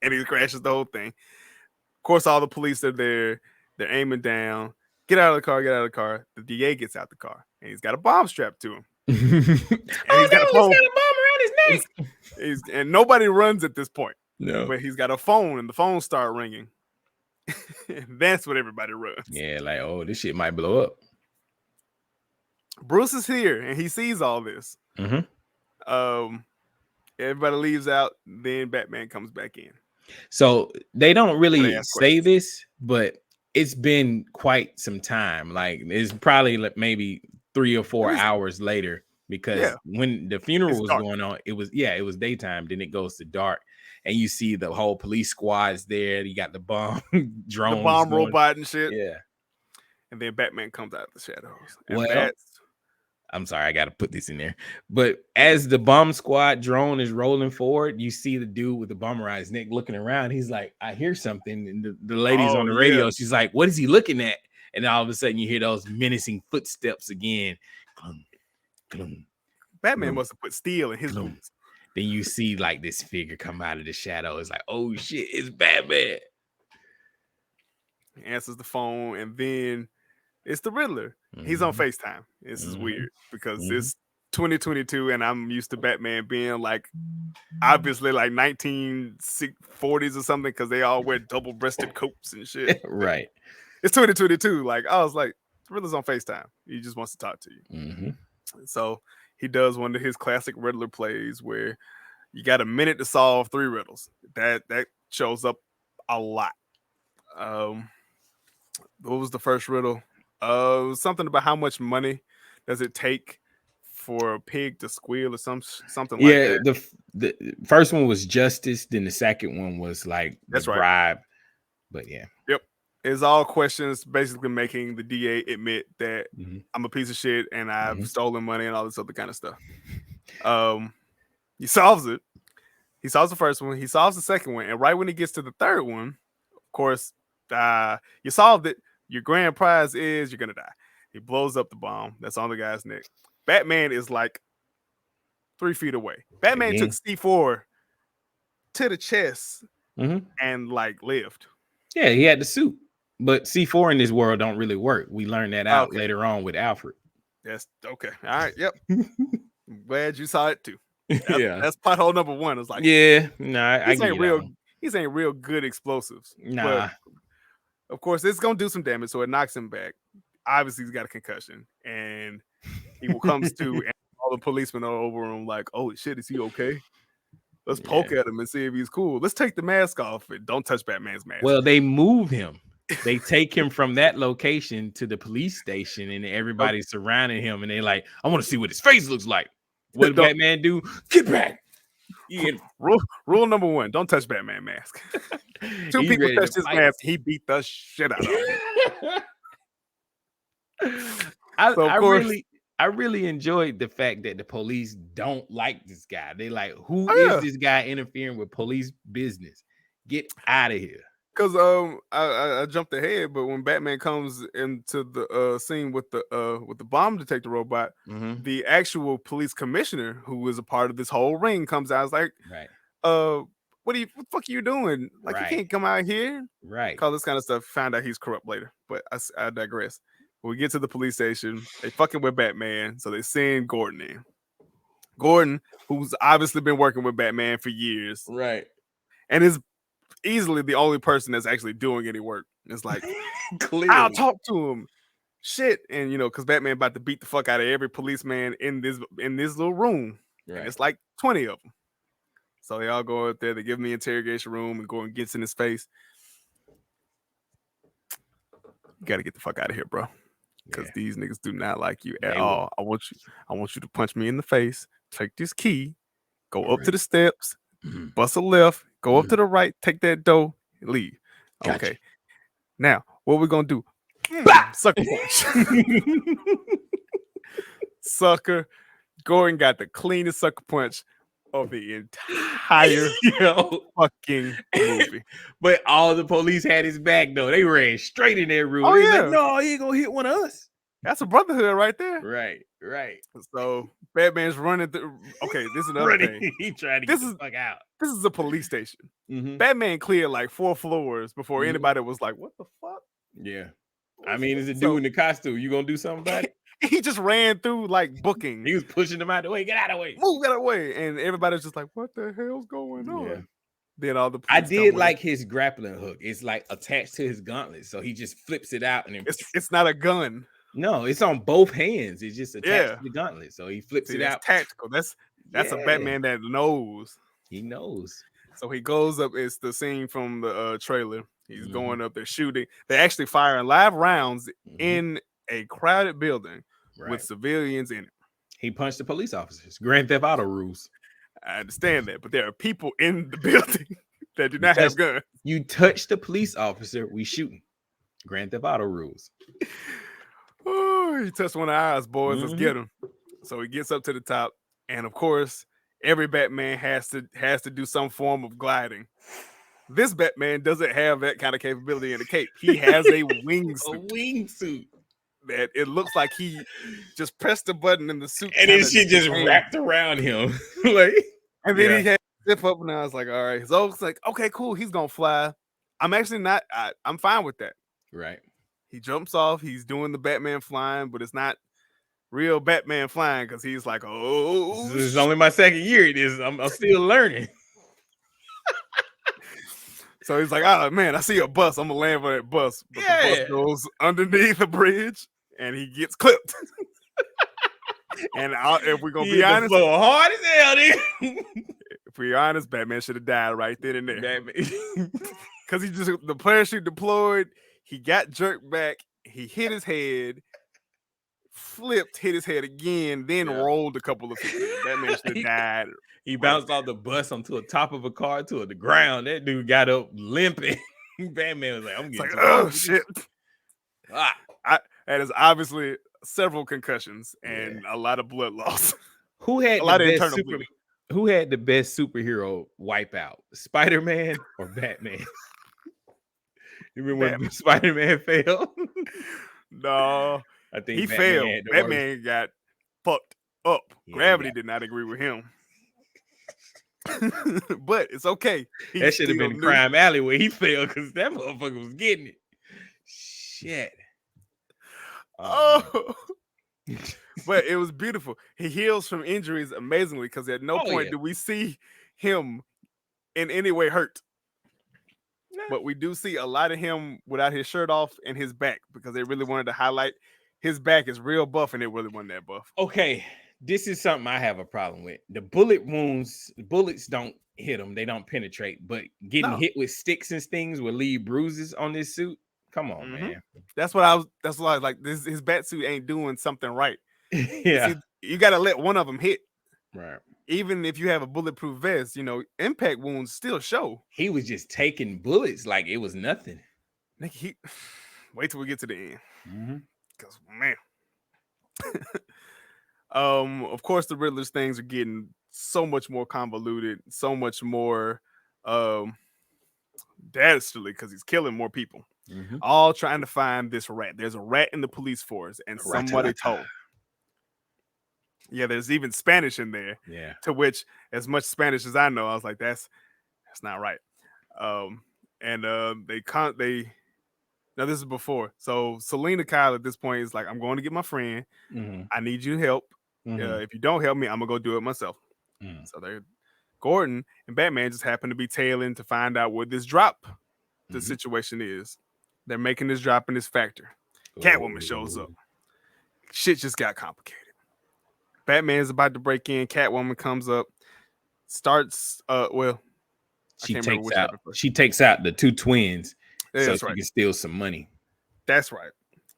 And he crashes the whole thing. Of course, all the police are there. They're aiming down. Get out of the car, get out of the car. The DA gets out the car, and he's got a bomb strapped to him. Oh, he's got a no, phone. he's got a bomb around his neck. And nobody runs at this point. No. But he's got a phone, and the phone start ringing. That's what everybody runs. Yeah, like, oh, this shit might blow up. Bruce is here, and he sees all this. Mhm. Everybody leaves out. Then Batman comes back in. So they don't They really ask say questions. this, but it's been quite some time. Like it's probably like maybe 3 or 4 least- hours later, because Yeah. when the funeral It's was dark. going on, it was daytime. Then it goes to dark, and you see the whole police squad's there. You got the bomb drones, The bomb going. robot and shit. Yeah. And then Batman comes out of the shadows. And Well, that's I'm sorry, I got to put this in there. But as the bomb squad drone is rolling forward, you see the dude with the bomber eyes, Nick, looking around. He's like, I hear something. And the lady's on the radio. yeah. She's like, what is he looking at? And all of a sudden, you hear those menacing footsteps again. Glum, glum, Batman Boom. must have put steel in his Boom. boots. Then you see like this figure come out of the shadow. It's like, oh shit, it's Batman. He answers the phone, and then it's the Riddler. He's on FaceTime. This is weird because it's 2022, and I'm used to Batman being like obviously like 1940s or something because they all wear double-breasted coats and shit. Right. It's 2022. Like I was like, the Riddler's on FaceTime. He just wants to talk to you. So he does one of his classic Riddler plays where you got a minute to solve 3 riddles. That shows up a lot. What was the first riddle? Something about how much money does it take for a pig to squeal or something like that. Yeah, the first one was justice, then the second one was like That's the right. bribe. But yeah. Yep. It's all questions basically making the DA admit that I'm a piece of shit and I've stolen money and all this other kind of stuff. He solves it. He solves the first one. He solves the second one. And right when he gets to the third one, of course, you solved it. Your grand prize is you're going to die. He blows up the bomb. That's on the guy's neck. Batman is like 3 feet away. Batman took C4 to the chest and like lived. Yeah, he had the suit. But C4 in this world don't really work. We learned that out later on with Alfred. That's okay. All right. Yep. Glad you saw it too. Yeah. That's pothole number 1. It's like, yeah, nah, these ain't real good explosives. Nah. But of course, it's gonna do some damage, so it knocks him back. Obviously, he's got a concussion, and he comes to, and all the policemen are over him, like, "Oh shit, is he okay? Let's poke at him and see if he's cool. Let's take the mask off and don't touch Batman's mask." Well, they move him. They take him from that location to the police station, and everybody's surrounding him, and they like, "I want to see what his face looks like." What did Batman do? Get back! Rule number 1: don't touch Batman mask. 2 people touched his mask, he beat the shit out of him. I really enjoyed the fact that the police don't like this guy. They like, who is this guy interfering with police business? Get out of here. Because I jumped ahead, but when Batman comes into the scene with the bomb detector robot, the actual police commissioner, who was a part of this whole ring, comes out. I was like, what the fuck are you doing? Like, you can't come out here. Right. All this kind of stuff. Found out he's corrupt later, but I digress. When we get to the police station, they fucking with Batman, so they send Gordon in. Gordon, who's obviously been working with Batman for years, right, and is easily the only person that's actually doing any work. It's like, clearly, I'll talk to him. Shit, and because Batman about to beat the fuck out of every policeman in this little room. Right. And it's like 20 of them. So they all go out there. They give him the interrogation room, and Gordon gets in his face. You got to get the fuck out of here, bro. Because these niggas do not like you at all. I want you to punch me in the face. Take this key. Go up to the steps. Bust a left. Go up to the right. Take that door. And leave. Gotcha. Okay. Now, what we're gonna do? Sucker punch. Sucker. Gordon got the cleanest sucker punch of the entire fucking movie. But all the police had his back though. They ran straight in their room. Oh, yeah. Like, no, he ain't gonna hit one of us. That's a brotherhood right there. Right. So Batman's running through. Okay, this is another thing. He tried to get the fuck out. This is a police station. Batman cleared like 4 floors before anybody was like, "What the fuck?" Yeah. I mean, it's a dude in the costume. You gonna do something about it? He just ran through like booking. He was pushing them out the way. Get out of the way. Move out of the way. And everybody's just like, what the hell's going on? Yeah. Then all the I did like his grappling hook. It's like attached to his gauntlet. So he just flips it out and then it's not a gun. No, it's on both hands. It's just attached to the gauntlet. So he flips it out. Tactical. That's a Batman that knows. He knows. So he goes up. It's the scene from the trailer. He's going up there shooting. They're actually firing live rounds in a crowded building with civilians in it. He punched the police officers. Grand Theft Auto rules. I understand that, but there are people in the building that do not have guns. You touch the police officer, we shooting. Grand Theft Auto rules. Oh, he touched one of ours, boys. Let's get him. So he gets up to the top, and of course, every Batman has to do some form of gliding. This Batman doesn't have that kind of capability in the cape. He has a wingsuit. A wingsuit. that it looks like he just pressed the button and the suit And then kinda she just changed. wrapped around him. Like, And then yeah. he had to zip up, and I was like, all right. So it's like, okay, cool. He's gonna fly. I'm actually not. I'm fine with that. Right. He jumps off. He's doing the Batman flying, but it's not real Batman flying because he's like, oh, This is only my second year. It is. I'm still learning. So he's like, oh man, I see a bus. I'm gonna land for that bus. But the Yeah. bus goes underneath a bridge and he gets clipped. And if we're gonna He be hit the honest, floor hard as hell, dude. if we're honest, Batman should have died right then and there. Batman. Because he just the parachute deployed, he got jerked back, he hit his head, flipped, hit his head again, then Yeah. rolled a couple of feet. Batman should have died. He bounced off the bus onto the top of a car to the ground. That dude got up limping. Batman was like, I'm It's getting like, too old oh for this." shit. That is obviously several concussions and a lot of blood loss. Who had A lot the of best internal super, bleeding. Who had the best superhero wipeout? Spider-Man or Batman? You remember when Spider-Man failed? No, I think he Batman failed. had the worst. Batman got fucked up. Yeah, Gravity yeah. did not agree with him. But it's okay. He That should have still been knew. Crime Alley where he failed because that motherfucker was getting it. Shit. Oh. But it was beautiful. He heals from injuries amazingly because at no Oh, point yeah. do we see him in any way hurt. Nah. But we do see a lot of him without his shirt off and his back because they really wanted to highlight his back is real buff and it really wasn't that buff. Okay, this is something I have a problem with. The bullet wounds, bullets don't hit him, they don't penetrate, but getting No. hit with sticks and things will leave bruises on this suit. Come on, Mhm. man. That's what I was like. This his bat suit ain't doing something right. Yeah, See, you gotta let one of them hit. right. Even if you have a bulletproof vest, impact wounds still show. He was just taking bullets like it was nothing. Nigga, wait till we get to the end. Mm-hmm. Because man. Of course the Riddler's things are getting so much more convoluted, so much more dastardly because he's killing more people. Mm-hmm. All trying to find this rat. There's a rat in the police force, and somebody told. Yeah, there's even Spanish in there. Yeah. To which, as much Spanish as I know, I was like, that's not right. Now this is before. So Selena Kyle at this point is like, I'm going to get my friend. Mm-hmm. I need you help. Mm-hmm. If you don't help me, I'm gonna go do it myself. Mm. So Gordon and Batman just happen to be tailing to find out where this drop, the situation is. They're making this drop in this factory. Catwoman shows up. Shit just got complicated. Batman's about to break in. Catwoman comes up, starts. She can't remember takes which out. happened first. She takes out the two twins, Yeah, so that's she right. can steal some money. That's right.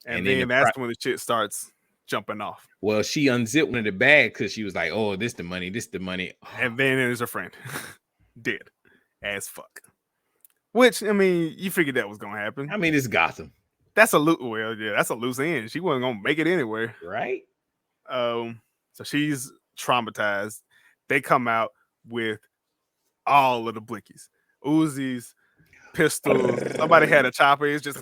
And And then then the that's when the shit starts jumping off. Well, she unzipped one of the bags because she was like, "Oh, this the money. This the money." And then there's her friend, dead as fuck. Which, I mean, you figured that was gonna happen. I mean, it's Gotham, That's a loose end. She wasn't gonna make it anywhere. right? So she's traumatized. They come out with all of the blickies, Uzis, pistols. Somebody had a chopper. It's just.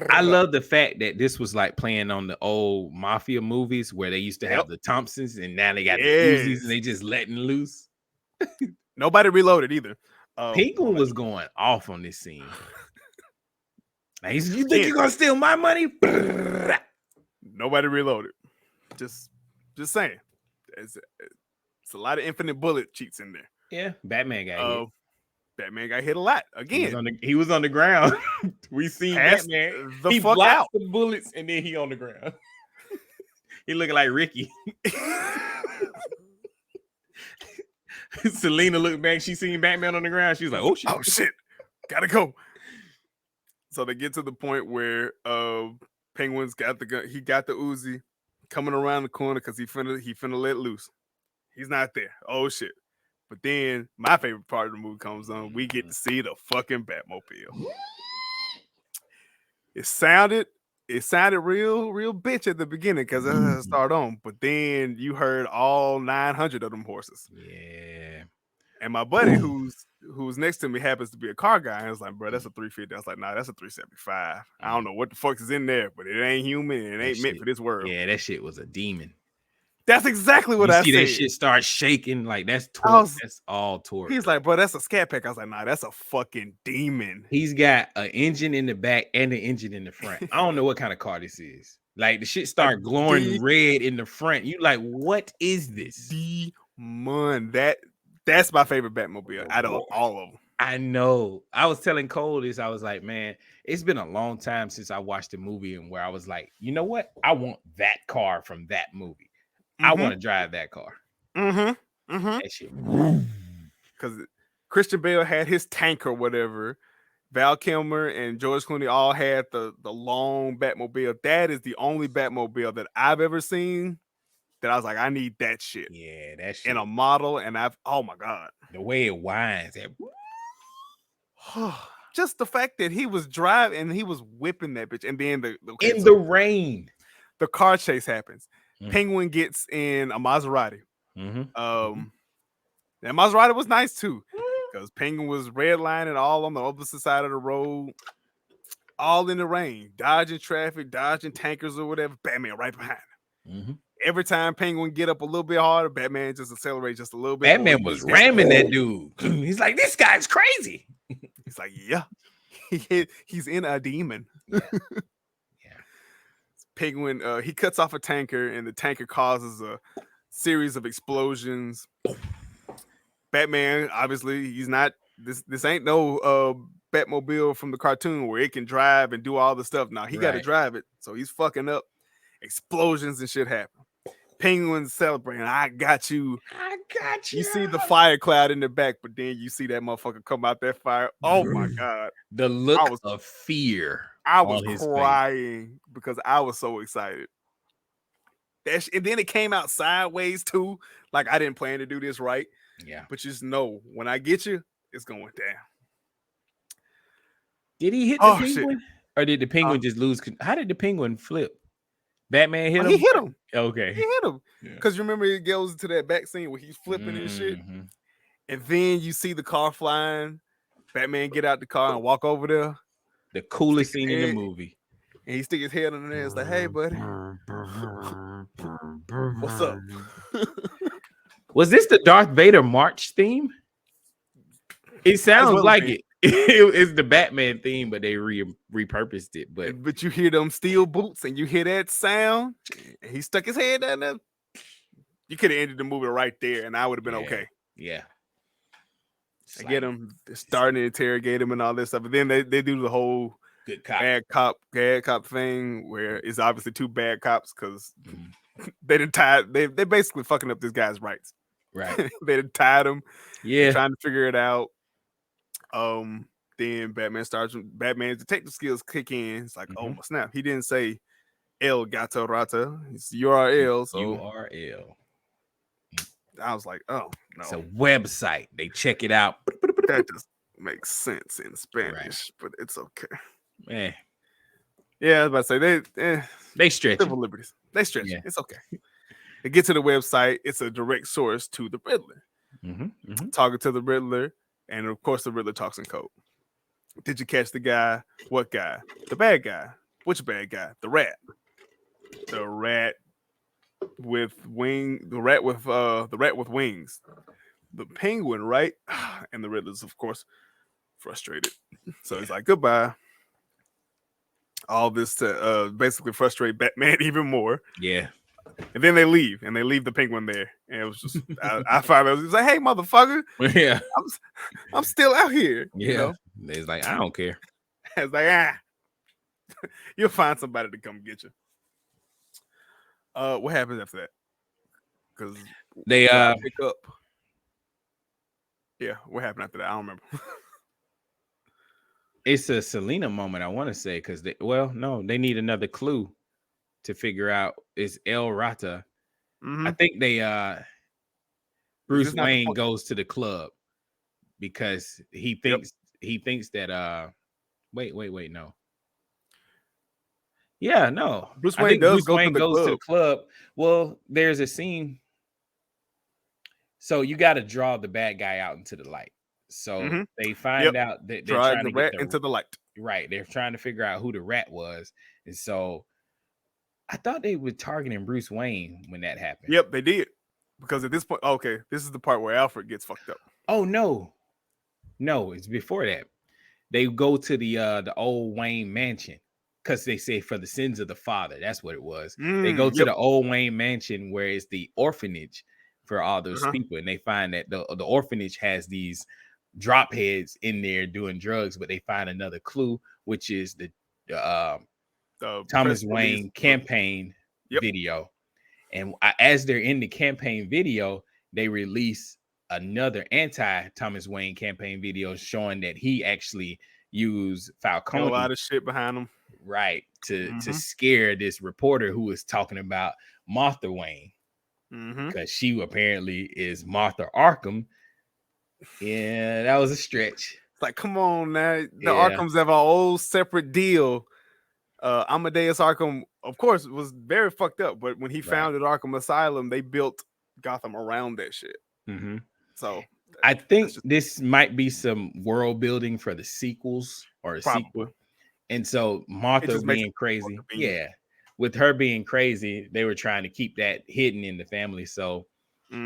I love the fact that this was like playing on the old mafia movies where they used to have the Thompsons and now they got the Uzis and they just letting loose. Nobody reloaded either. Penguin was going off on this scene. Like, he said, "You think you're gonna steal my money?" Nobody reloaded. Just saying. It's a lot of infinite bullet cheats in there. Yeah, Batman got hit. Batman got hit a lot again. He was on the ground. We seen Passed Batman. the He fuck blocked out. the bullets and then he on the ground. He looking like Ricky. Selena looked back. She seen Batman on the ground. She's like, "Oh shit! Oh shit, gotta go." So they get to the point where Penguin's got the gun. He got the Uzi coming around the corner because he finna let loose. He's not there. Oh shit! But then my favorite part of the movie comes on. We get to see the fucking Batmobile. It sounded real bitch at the beginning because that's how it started on. But then you heard all 900 of them horses. Yeah. And my buddy who's next to me happens to be a car guy. And I was like, bro, that's a 350. I was like, nah, that's a 375. I don't know what the fuck is in there, but it ain't human and it ain't meant for this world. Yeah, that shit was a demon. That's exactly what you I see said. that shit start shaking, like that's torque. That's all torque. He's like, bro, that's a scat pack. I was like, nah, that's a fucking demon. He's got an engine in the back and an engine in the front. I don't know what kind of car this is. Like the shit start glowing red in the front. You like, what is this? Demon. That's my favorite Batmobile out of all of them. I know. I was telling Cole this. I was like, man, it's been a long time since I watched a movie and where I was like, you know what? I want that car from that movie. I want to drive that car. That shit. Because Christian Bale had his tank or whatever. Val Kilmer and George Clooney all had the long Batmobile. That is the only Batmobile that I've ever seen that I was like, I need that shit. Yeah, that shit. In a model, and oh my God. The way it winds. Just the fact that he was driving and he was whipping that bitch. And then the rain. The car chase happens. Penguin gets in a Maserati. That Maserati was nice too. Because Penguin was redlining all on the opposite side of the road, all in the rain, dodging traffic, dodging tankers or whatever. Batman right behind him. Every time Penguin get up a little bit harder, Batman just accelerates just a little bit. Batman was ramming that dude. He's like, this guy's crazy. He's like, yeah, he's in a demon. Yeah. Penguin, he cuts off a tanker, and the tanker causes a series of explosions. Batman, obviously, he's not. This ain't no Batmobile from the cartoon where it can drive and do all the stuff. Now he got to drive it, so he's fucking up. Explosions and shit happen. Penguin's celebrating. I got you. I got you. You see the fire cloud in the back, but then you see that motherfucker come out that fire. Oh my God. The look of fear. I was crying because I was so excited. And then it came out sideways too. Like I didn't plan to do this right. Yeah. But just know when I get you, it's going down. Did he hit the penguin? Shit. Or did the penguin just lose? How did the penguin flip? Batman hit him? He hit him. Okay. He hit him. Because remember, it goes into that back scene where he's flipping and shit. And then you see the car flying. Batman get out the car and walk over there. The coolest scene in the movie. And he stick his head under there and it's like, hey, buddy. What's up? Was this the Darth Vader March theme? It sounds like it. It's the Batman theme, but they repurposed it. But you hear them steel boots and you hear that sound, and he stuck his head down there. You could have ended the movie right there, and I would have been okay. Yeah. I get him starting to interrogate him and all this stuff, but then they do the whole good cop, bad cop thing where it's obviously two bad cops because they didn't tie. They basically fucking up this guy's rights. Right. They didn't tie him. Yeah. Trying to figure it out. Then Batman's detective skills kick in. It's like, oh my snap. He didn't say El Gato Rata. It's URL. So URL. I was like, oh no. It's a website. They check it out. That just makes sense in Spanish, but it's okay. Yeah. Yeah, I was about to say they stretch civil liberties. They stretch it. It's okay. They get to the website, it's a direct source to the Riddler. Talking to the Riddler, and of course the Riddler talks in code. Did you catch the guy? What guy? The bad guy. Which bad guy? The rat. The rat with wings. The rat with wings. The penguin, right? And the Riddler's, of course, frustrated. So he's like, goodbye. All this to basically frustrate Batman even more. Yeah. And then they leave, and they leave the penguin there. And it was just, I finally was like, hey, motherfucker. Yeah. I'm still out here. Yeah. You know? It's like, I don't care. It's like, you'll find somebody to come get you. What happens after that? Because they pick up. Yeah, what happened after that? I don't remember. It's a Selena moment, I want to say, because they need another clue to figure out is El Rata. I think Bruce Wayne goes to the club because he thinks that wait, no. Yeah, no. Bruce Wayne goes to the club. Well, there's a scene. So you got to draw the bad guy out into the light. So Mm-hmm. they find out that they're Drag trying the to get rat into the light. right. They're trying to figure out who the rat was, and so I thought they were targeting Bruce Wayne when that happened. Yep, they did. Because at this point, okay, this is the part where Alfred gets fucked up. Oh no, it's before that. They go to the old Wayne mansion because they say for the sins of the father. That's what it was. They go to the old Wayne mansion where it's the orphanage for all those people, and they find that the orphanage has these drop heads in there doing drugs, but they find another clue, which is the Thomas Wayne campaign video. And as they're in the campaign video, they release another anti-Thomas Wayne campaign video showing that he actually used Falcone. A lot of shit behind him. Right. To scare this reporter who was talking about Martha Wayne. Because she apparently is Martha Arkham. Yeah, that was a stretch. It's like, come on now. The Arkhams have a whole separate deal. Amadeus Arkham, of course, was very fucked up, but when he founded Arkham Asylum, they built Gotham around that shit. So I think this might be some world building for the sequels or a sequel. And so Martha being crazy, with her being crazy, they were trying to keep that hidden in the family. So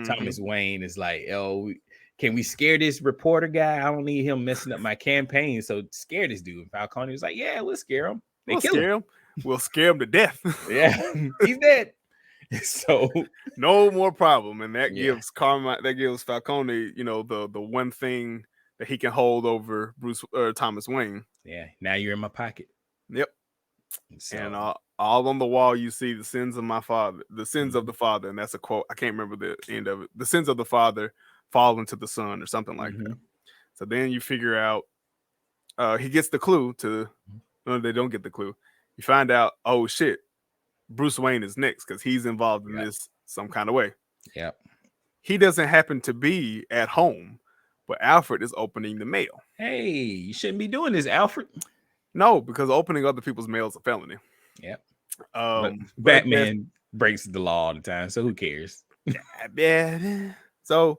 Thomas Wayne is like, "Oh, can we scare this reporter guy? I don't need him messing up my campaign. So scare this dude." And Falcone was like, "Yeah, we'll scare him. We'll scare him. We'll scare him to death." Yeah, he's dead. So no more problem. And that gives that gives Falcone, you know, the one thing that he can hold over Thomas Wayne. Yeah, now you're in my pocket. Yep. So, and all on the wall you see the sins of my father, the sins of the father, and that's a quote. I can't remember the end of it. The sins of the father fall into the son, or something like that. So then you figure out he gets the clue to. No, they don't get the clue. You find out, oh shit, Bruce Wayne is next because he's involved in this some kind of way. Yep. He doesn't happen to be at home, but Alfred is opening the mail. Hey, you shouldn't be doing this, Alfred. No, because opening other people's mail is a felony. Yep. Batman breaks the law all the time, so who cares? So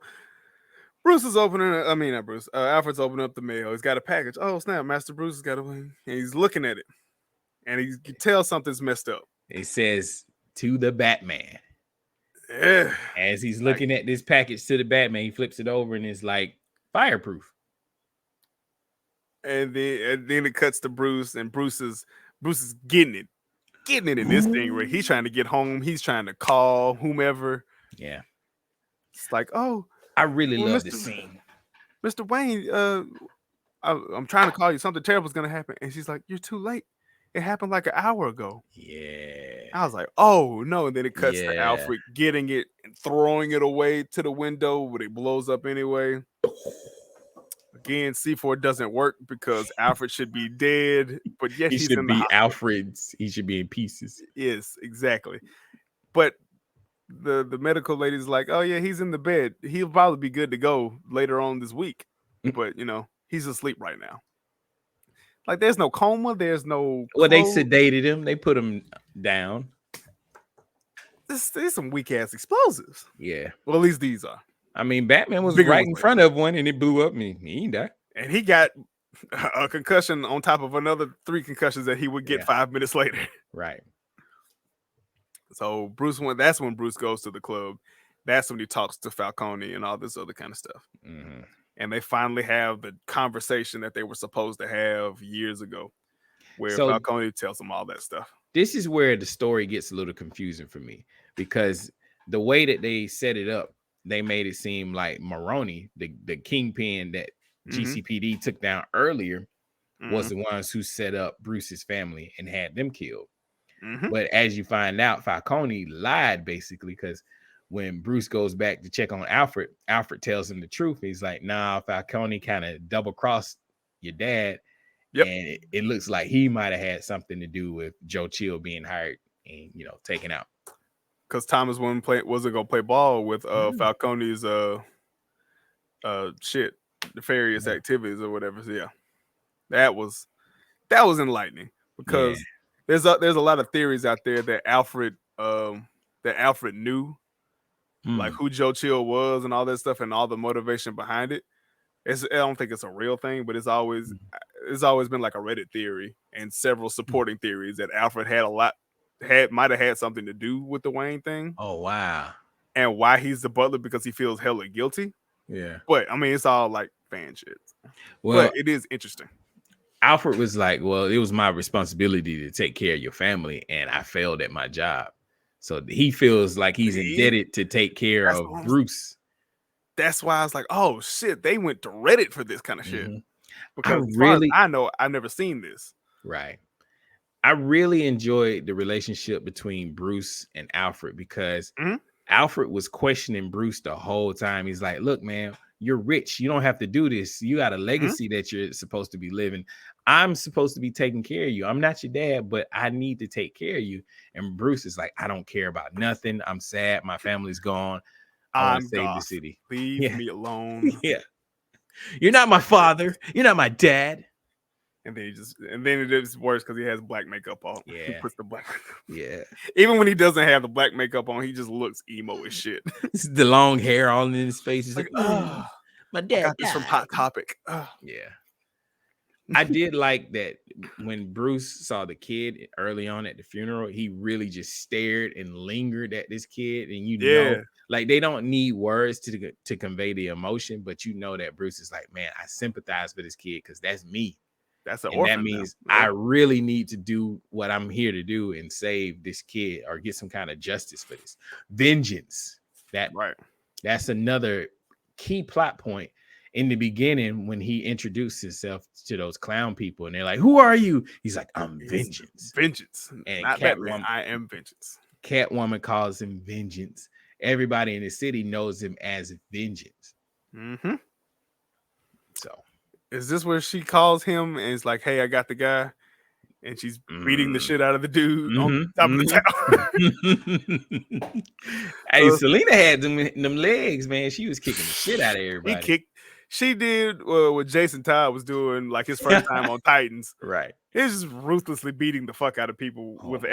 Bruce is opening. I mean, not Bruce. Alfred's opening up the mail. He's got a package. Oh snap! Master Bruce has got a wing, and he's looking at it, and he can tell something's messed up. It says to the Batman. Yeah. As he's looking at this package to the Batman, he flips it over and it's like fireproof. And then it cuts to Bruce, and Bruce is getting it in this thing where he's trying to get home. He's trying to call whomever. Yeah. It's like, oh, I really love this scene. Mr. Wayne, I'm trying to call you. Something terrible is going to happen. And she's like, you're too late. It happened like an hour ago. Yeah. I was like, oh, no. And then it cuts to Alfred getting it and throwing it away to the window, but it blows up anyway. Again, C4 doesn't work because Alfred should be dead. But yes, he should be Alfred's. He should be in pieces. Yes, exactly. But the medical lady's like, oh, yeah, he's in the bed. He'll probably be good to go later on this week. But, you know, he's asleep right now. Like, there's no coma. There's no. Well, they sedated him. They put him down. There's some weak ass explosives. Yeah. Well, at least these are. I mean, Batman was right in front of one and it blew up and he didn't die. And he got a concussion on top of another 3 concussions that he would get 5 minutes later. Right. So that's when Bruce goes to the club. That's when he talks to Falcone and all this other kind of stuff. Mm-hmm. And they finally have the conversation that they were supposed to have years ago, where Falcone tells them all that stuff. This is where the story gets a little confusing for me, because the way that they set it up, they made it seem like Maroni, the kingpin that GCPD took down earlier, was the ones who set up Bruce's family and had them killed. But as you find out, Falcone lied basically, because when Bruce goes back to check on Alfred, Alfred tells him the truth. He's like, nah, Falcone kind of double-crossed your dad. Yep. And it looks like he might have had something to do with Joe Chill being hired and, you know, taken out. Because Thomas wasn't going to play ball with Falcone's nefarious activities or whatever. So yeah, that was enlightening, because there's a lot of theories out there that Alfred knew like who Joe Chill was and all that stuff and all the motivation behind it. I don't think it's a real thing, but it's always been like a Reddit theory and several supporting theories that Alfred might have had something to do with the Wayne thing. Oh wow. And why he's the butler because he feels hella guilty. Yeah. But I mean, it's all like fan shit. Well, but it is interesting. Alfred was like, well, it was my responsibility to take care of your family, and I failed at my job. So he feels like he's indebted to take care of Bruce. That's why I was like, oh shit, they went to Reddit for this kind of shit. Because I've never seen this. Right. I really enjoyed the relationship between Bruce and Alfred because Alfred was questioning Bruce the whole time. He's like, look, man, you're rich. You don't have to do this. You got a legacy that you're supposed to be living. I'm supposed to be taking care of you. I'm not your dad, but I need to take care of you. And Bruce is like, I don't care about nothing. I'm sad. My family's gone. I want to save the city. Leave me alone. Yeah. You're not my father. You're not my dad. And then it is worse because he has black makeup on. Yeah. He puts the black makeup. Yeah. Even when he doesn't have the black makeup on, he just looks emo as shit. The long hair all in his face. He's like, oh, my dad. I got this from Hot Topic. Yeah. I did like that when Bruce saw the kid early on at the funeral, he really just stared and lingered at this kid. And know, like they don't need words to convey the emotion, but you know that Bruce is like, man, I sympathize for this kid because that's me. That's an orphan. That means I really need to do what I'm here to do and save this kid or get some kind of justice for this. Vengeance. That's another key plot point in the beginning when he introduced himself to those clown people and they're like, who are you? He's like, I'm Vengeance. Vengeance. And not Batman, I am Vengeance. Catwoman calls him Vengeance. Everybody in the city knows him as Vengeance. So is this where she calls him and is like, hey, I got the guy? And she's beating the shit out of the dude on top of the tower. Hey, Selena had them legs, man. She was kicking the shit out of everybody. She did what Jason Todd was doing, like his first time on Titans. Right. He was just ruthlessly beating the fuck out of people with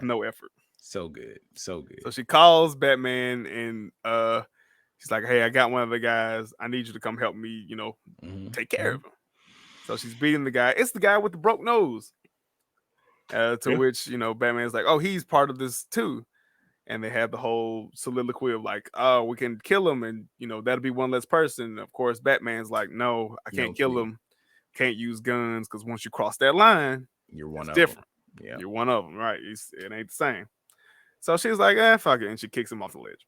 no effort. So good. So good. So she calls Batman and she's like, hey, I got one of the guys. I need you to come help me, take care of him. So she's beating the guy. It's the guy with the broke nose. Which, Batman's like, oh, he's part of this too. And they have the whole soliloquy of like, oh, we can kill him and, that'll be one less person. Of course, Batman's like, no, I can't kill him. Can't use guns because once you cross that line, you're one of different. Them. Yeah. You're one of them, right? It ain't the same. So she's like, fuck it. And she kicks him off the ledge.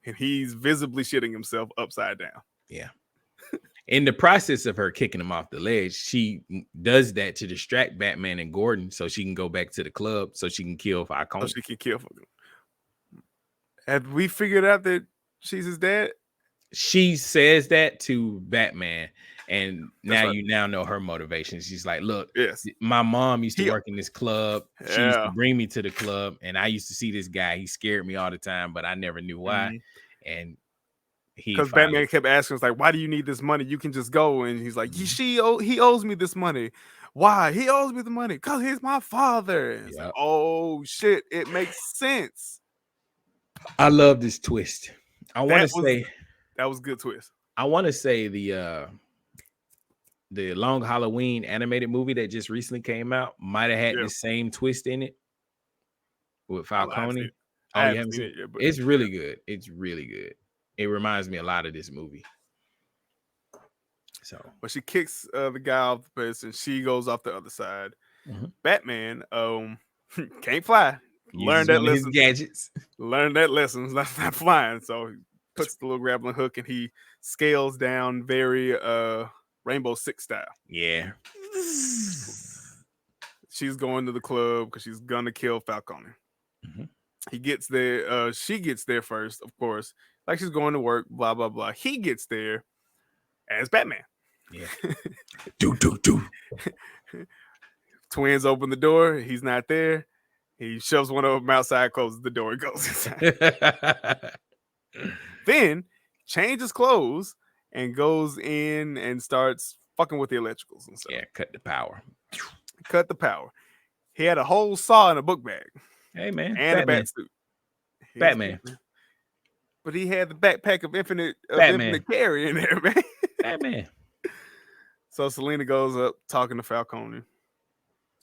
And he's visibly shitting himself upside down. Yeah. In the process of her kicking him off the ledge, she does that to distract Batman and Gordon so she can go back to the club so she can kill Falcone. So she can kill Falcone. Have we figured out that she's his dad? She says that to Batman, and you now know her motivation. She's like, look, my mom used to work in this club. She used to bring me to the club, and I used to see this guy. He scared me all the time, but I never knew why. And because Batman kept asking, like, why do you need this money? You can just go. And he's like, he owes me this money. Why? He owes me the money because he's my father. Like, oh shit, it makes sense. I love this twist. I want to say that was a good twist. I want to say the Long Halloween animated movie that just recently came out might have had the same twist in it with Falcone. Oh, you haven't seen it yet, but it's really good. It's really good. It reminds me a lot of this movie. So, but she kicks the guy off the place and she goes off the other side. Batman can't fly. Learn that lesson. Gadgets. Learn that lesson. That's not flying. So he puts the little grappling hook and he scales down very Rainbow Six style. Yeah. She's going to the club because she's gonna kill Falcone. He gets there. She gets there first, of course. Like she's going to work, blah, blah, blah. He gets there as Batman. Yeah. do. Twins open the door. He's not there. He shoves one of them outside, closes the door, and goes inside. Then changes clothes and goes in and starts fucking with the electricals and stuff. Yeah, cut the power. Cut the power. He had a whole saw in a book bag. Hey, man. And a bat suit. He is Batman. But he had the backpack of infinite Batman. carry in there, man. Batman. So Selena goes up talking to Falcone.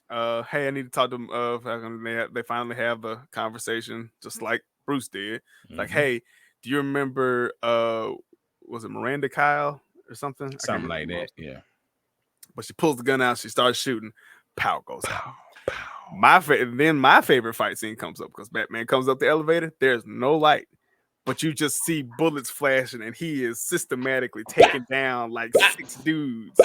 Hey, I need to talk to Falcone. They finally have the conversation, just like Bruce did. Like, Mhm. hey, do you remember was it Miranda Kyle or something? I can't Something remember like the that. most. Yeah. But she pulls the gun out, she starts shooting, power goes out. Pow, pow. My favorite fight scene comes up because Batman comes up the elevator. There's no light, but you just see bullets flashing, and he is systematically taking down like 6 dudes.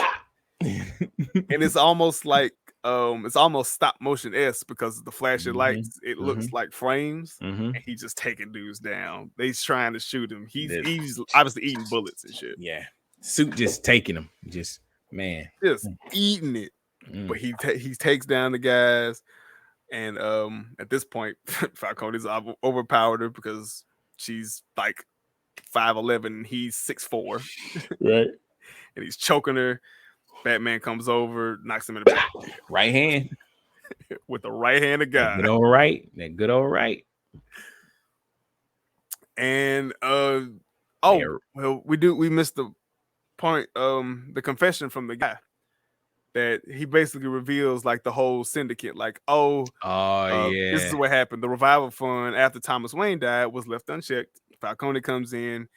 And it's almost like it's almost stop motion because of the flashing lights. It looks like frames, Mhm. and he's just taking dudes down. They's trying to shoot him. He's This- obviously eating bullets and shit. Yeah. Suit just taking him. Just man. Just eating it. Mm. But he takes down the guys, and at this point, Falcone's overpowered her because she's like 5'11" and he's 6'4", Right. and he's choking her. Batman comes over, knocks him in the back Right hand. with the right hand of That God. good old right. That good old right. And Yeah. well, we missed the point, the confession from the guy that he basically reveals like the whole syndicate, like, Oh this is yeah. what happened. The revival fund after Thomas Wayne died was left unchecked. Falcone comes in,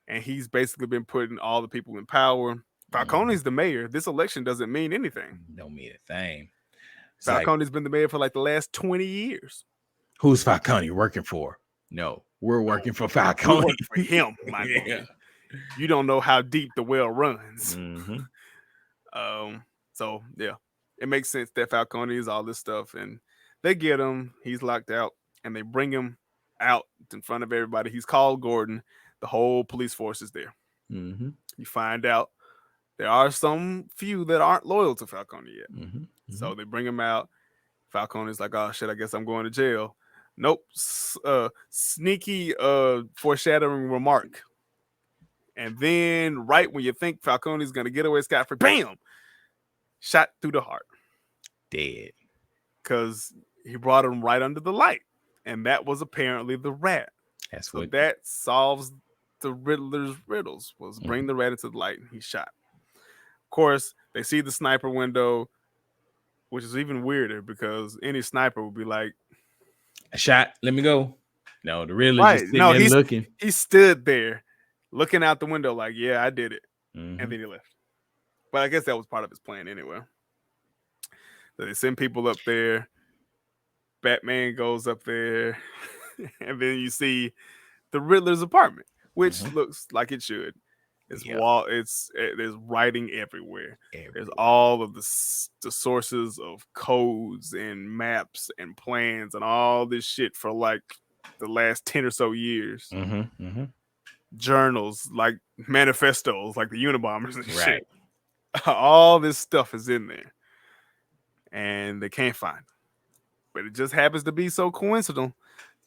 and he's basically been putting all the people in power. Falcone's the mayor. This election doesn't mean anything. Don't mean a thing. It's like, Falcone's been the mayor for like the last 20 years. who's Falcone working for? No, we're working for We Falcone. work for him, my Yeah. man. You don't know how deep the well runs. Mhm. So yeah, it makes sense that Falcone is all this stuff, and they get him. He's locked out, and they bring him out in front of everybody. He's called Gordon. The whole police force is there. Mhm. You find out there are some few that aren't loyal to Falcone yet. Mhm. So they bring him out. Falcone's like, oh shit, I guess I'm going to jail. Nope. Sneaky foreshadowing remark. And then right when you think Falcone's gonna get away scot-free, bam! Shot through the heart. Dead. Because he brought him right under the light. And that was apparently the rat. That's So what. that solves the Riddler's riddles, was bring the rat into the light, and he shot. Of course, they see the sniper window, which is even weirder because any sniper would be like, A shot. Let me go. No, the Riddler right. just sitting No, there looking. he stood there looking out the window like, yeah, I did it. Mhm. And then he left. But I guess that was part of his plan anyway. So they send people up there. Batman goes up there. And then you see the Riddler's apartment, which looks like it should. It's Yeah. there's writing everywhere. There's Everywhere. all of the sources of codes and maps and plans and all this shit for like the last 10 or so years. Mhm. Mhm. Journals, like manifestos, like the Unabombers and Right. shit. All this stuff is in there. And they can't find it. But it just happens to be so coincidental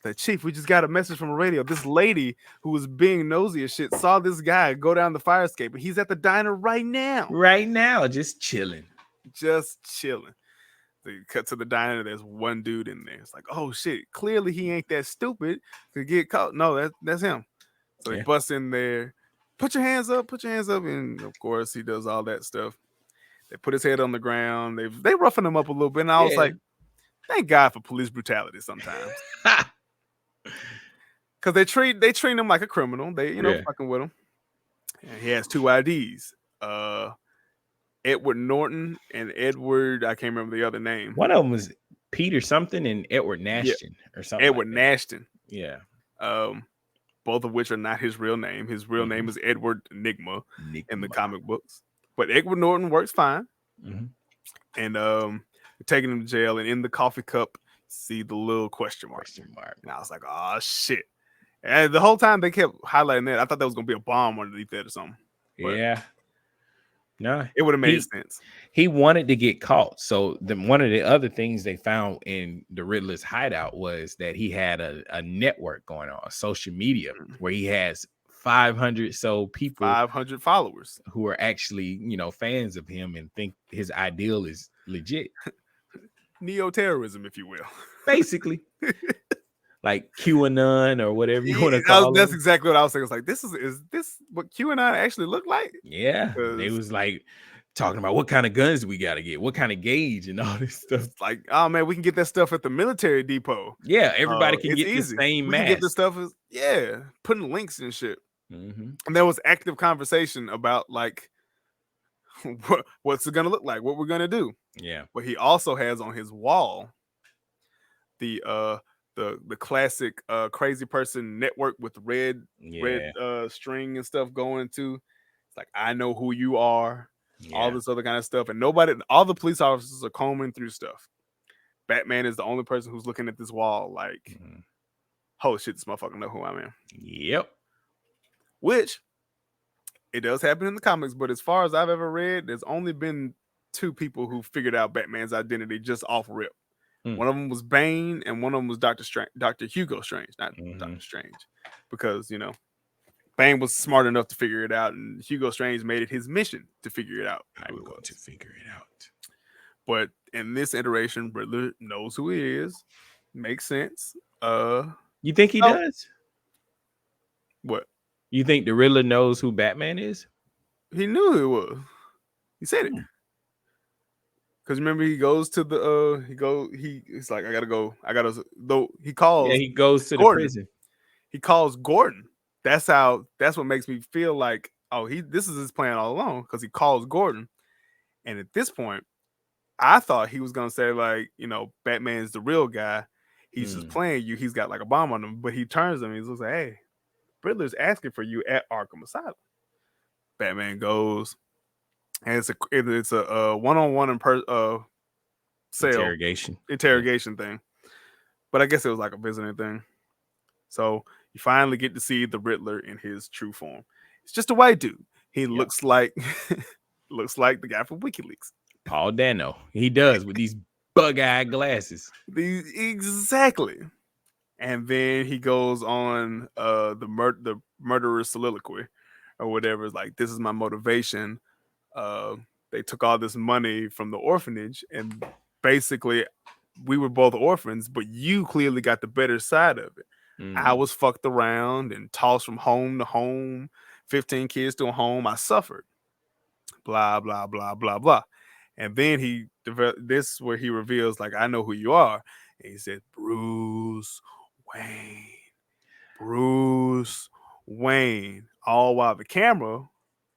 that, Chief, we just got a message from a radio. This lady who was being nosy as shit saw this guy go down the fire escape, and he's at the diner right now. Right now, just chilling. Just chilling. So you cut to the diner, there's one dude in there. It's like, oh shit, clearly he ain't that stupid to get caught. No, that's him. So they Yeah. bust in there, put your hands up, and of course he does all that stuff. They put his head on the ground, they roughen him up a little bit, and I was Yeah. like, thank God for police brutality sometimes. Because they treat him like a criminal. They, Yeah. fucking with him. And he has 2 IDs. Edward Norton and Edward, I can't remember the other name. One of them was Peter something and Edward Nashton or something. Edward like that. Nashton. Yeah. Both of which are not his real name. His real name is Edward Enigma in the Enigma. comic books. But Edward Norton works fine. Mhm. And they're taking him to jail, and in the coffee cup, see the little question mark. Question mark. And I was like, oh shit. And the whole time they kept highlighting that. I thought that was gonna be a bomb underneath that or something. But Yeah. No, it would have made sense. he wanted to get caught. So one of the other things they found in the Riddler's hideout was that he had a network going on, social media, where he has 500 so people 500 followers. who are actually, fans of him and think his ideal is legit. Neo-terrorism, if you will. Basically. like QAnon or whatever you want to Yeah, call that's them. exactly what I was saying. It's like, is this what QAnon actually look like? Yeah, they 'Cause was like talking about what kind of guns we got to get, what kind of gauge, and all this stuff. it's like, oh man, we can get that stuff at the military depot. Yeah, everybody can It's get the easy. same We can get this mask. stuff as putting links and shit. Mhm. And there was active conversation about like what's it gonna look like, what we're gonna do. Yeah, But he also has on his wall the classic crazy person network with red yeah, string and stuff going to. It's like, I know who you are, all yeah. this other kind of stuff, and all the police officers are combing through stuff. Batman is the only person who's looking at this wall like, Mhm. oh shit, this motherfucker know who I am. Yep. Which it does happen in the comics, but as far as I've ever read, there's only been 2 people who figured out Batman's identity just off rip. Hmm. One of them was Bane, and one of them was Dr. Hugo Strange, not Mhm. Doctor Strange, because Bane was smart enough to figure it out, and Hugo Strange made it his mission to figure it out. I'm Who it going to was. figure it out. But in this iteration, Riddler knows who he is. Makes sense. You think he Oh. does? What? You think the Riddler knows who Batman is? He knew who it was. He said it. Because remember, he goes to the he's like, though he calls Yeah, he goes to the Gordon. prison. He calls Gordon. That's what makes me feel like, oh, this is his plan all along, because he calls Gordon. And at this point, I thought he was gonna say, like, Batman's the real guy. He's just playing you. He's got like a bomb on him. But he turns him. He's like, hey, Riddler's asking for you at Arkham Asylum. Batman goes, and it's a one-on-one sale interrogation thing. But I guess it was like a visiting thing. So you finally get to see the Riddler in his true form. It's just a white dude. He looks like the guy from WikiLeaks. Paul Dano. He does, with these bug-eyed glasses. Exactly. And then he goes on the murderer's soliloquy or whatever. It's like, this is my motivation. They took all this money from the orphanage, and basically we were both orphans, but you clearly got the better side of it. I was fucked around and tossed from home to home, 15 kids to a home. I suffered. Blah, blah, blah, blah, blah. And then this is where he reveals, like, I know who you are. And he said, Bruce Wayne. Bruce Wayne. All while the camera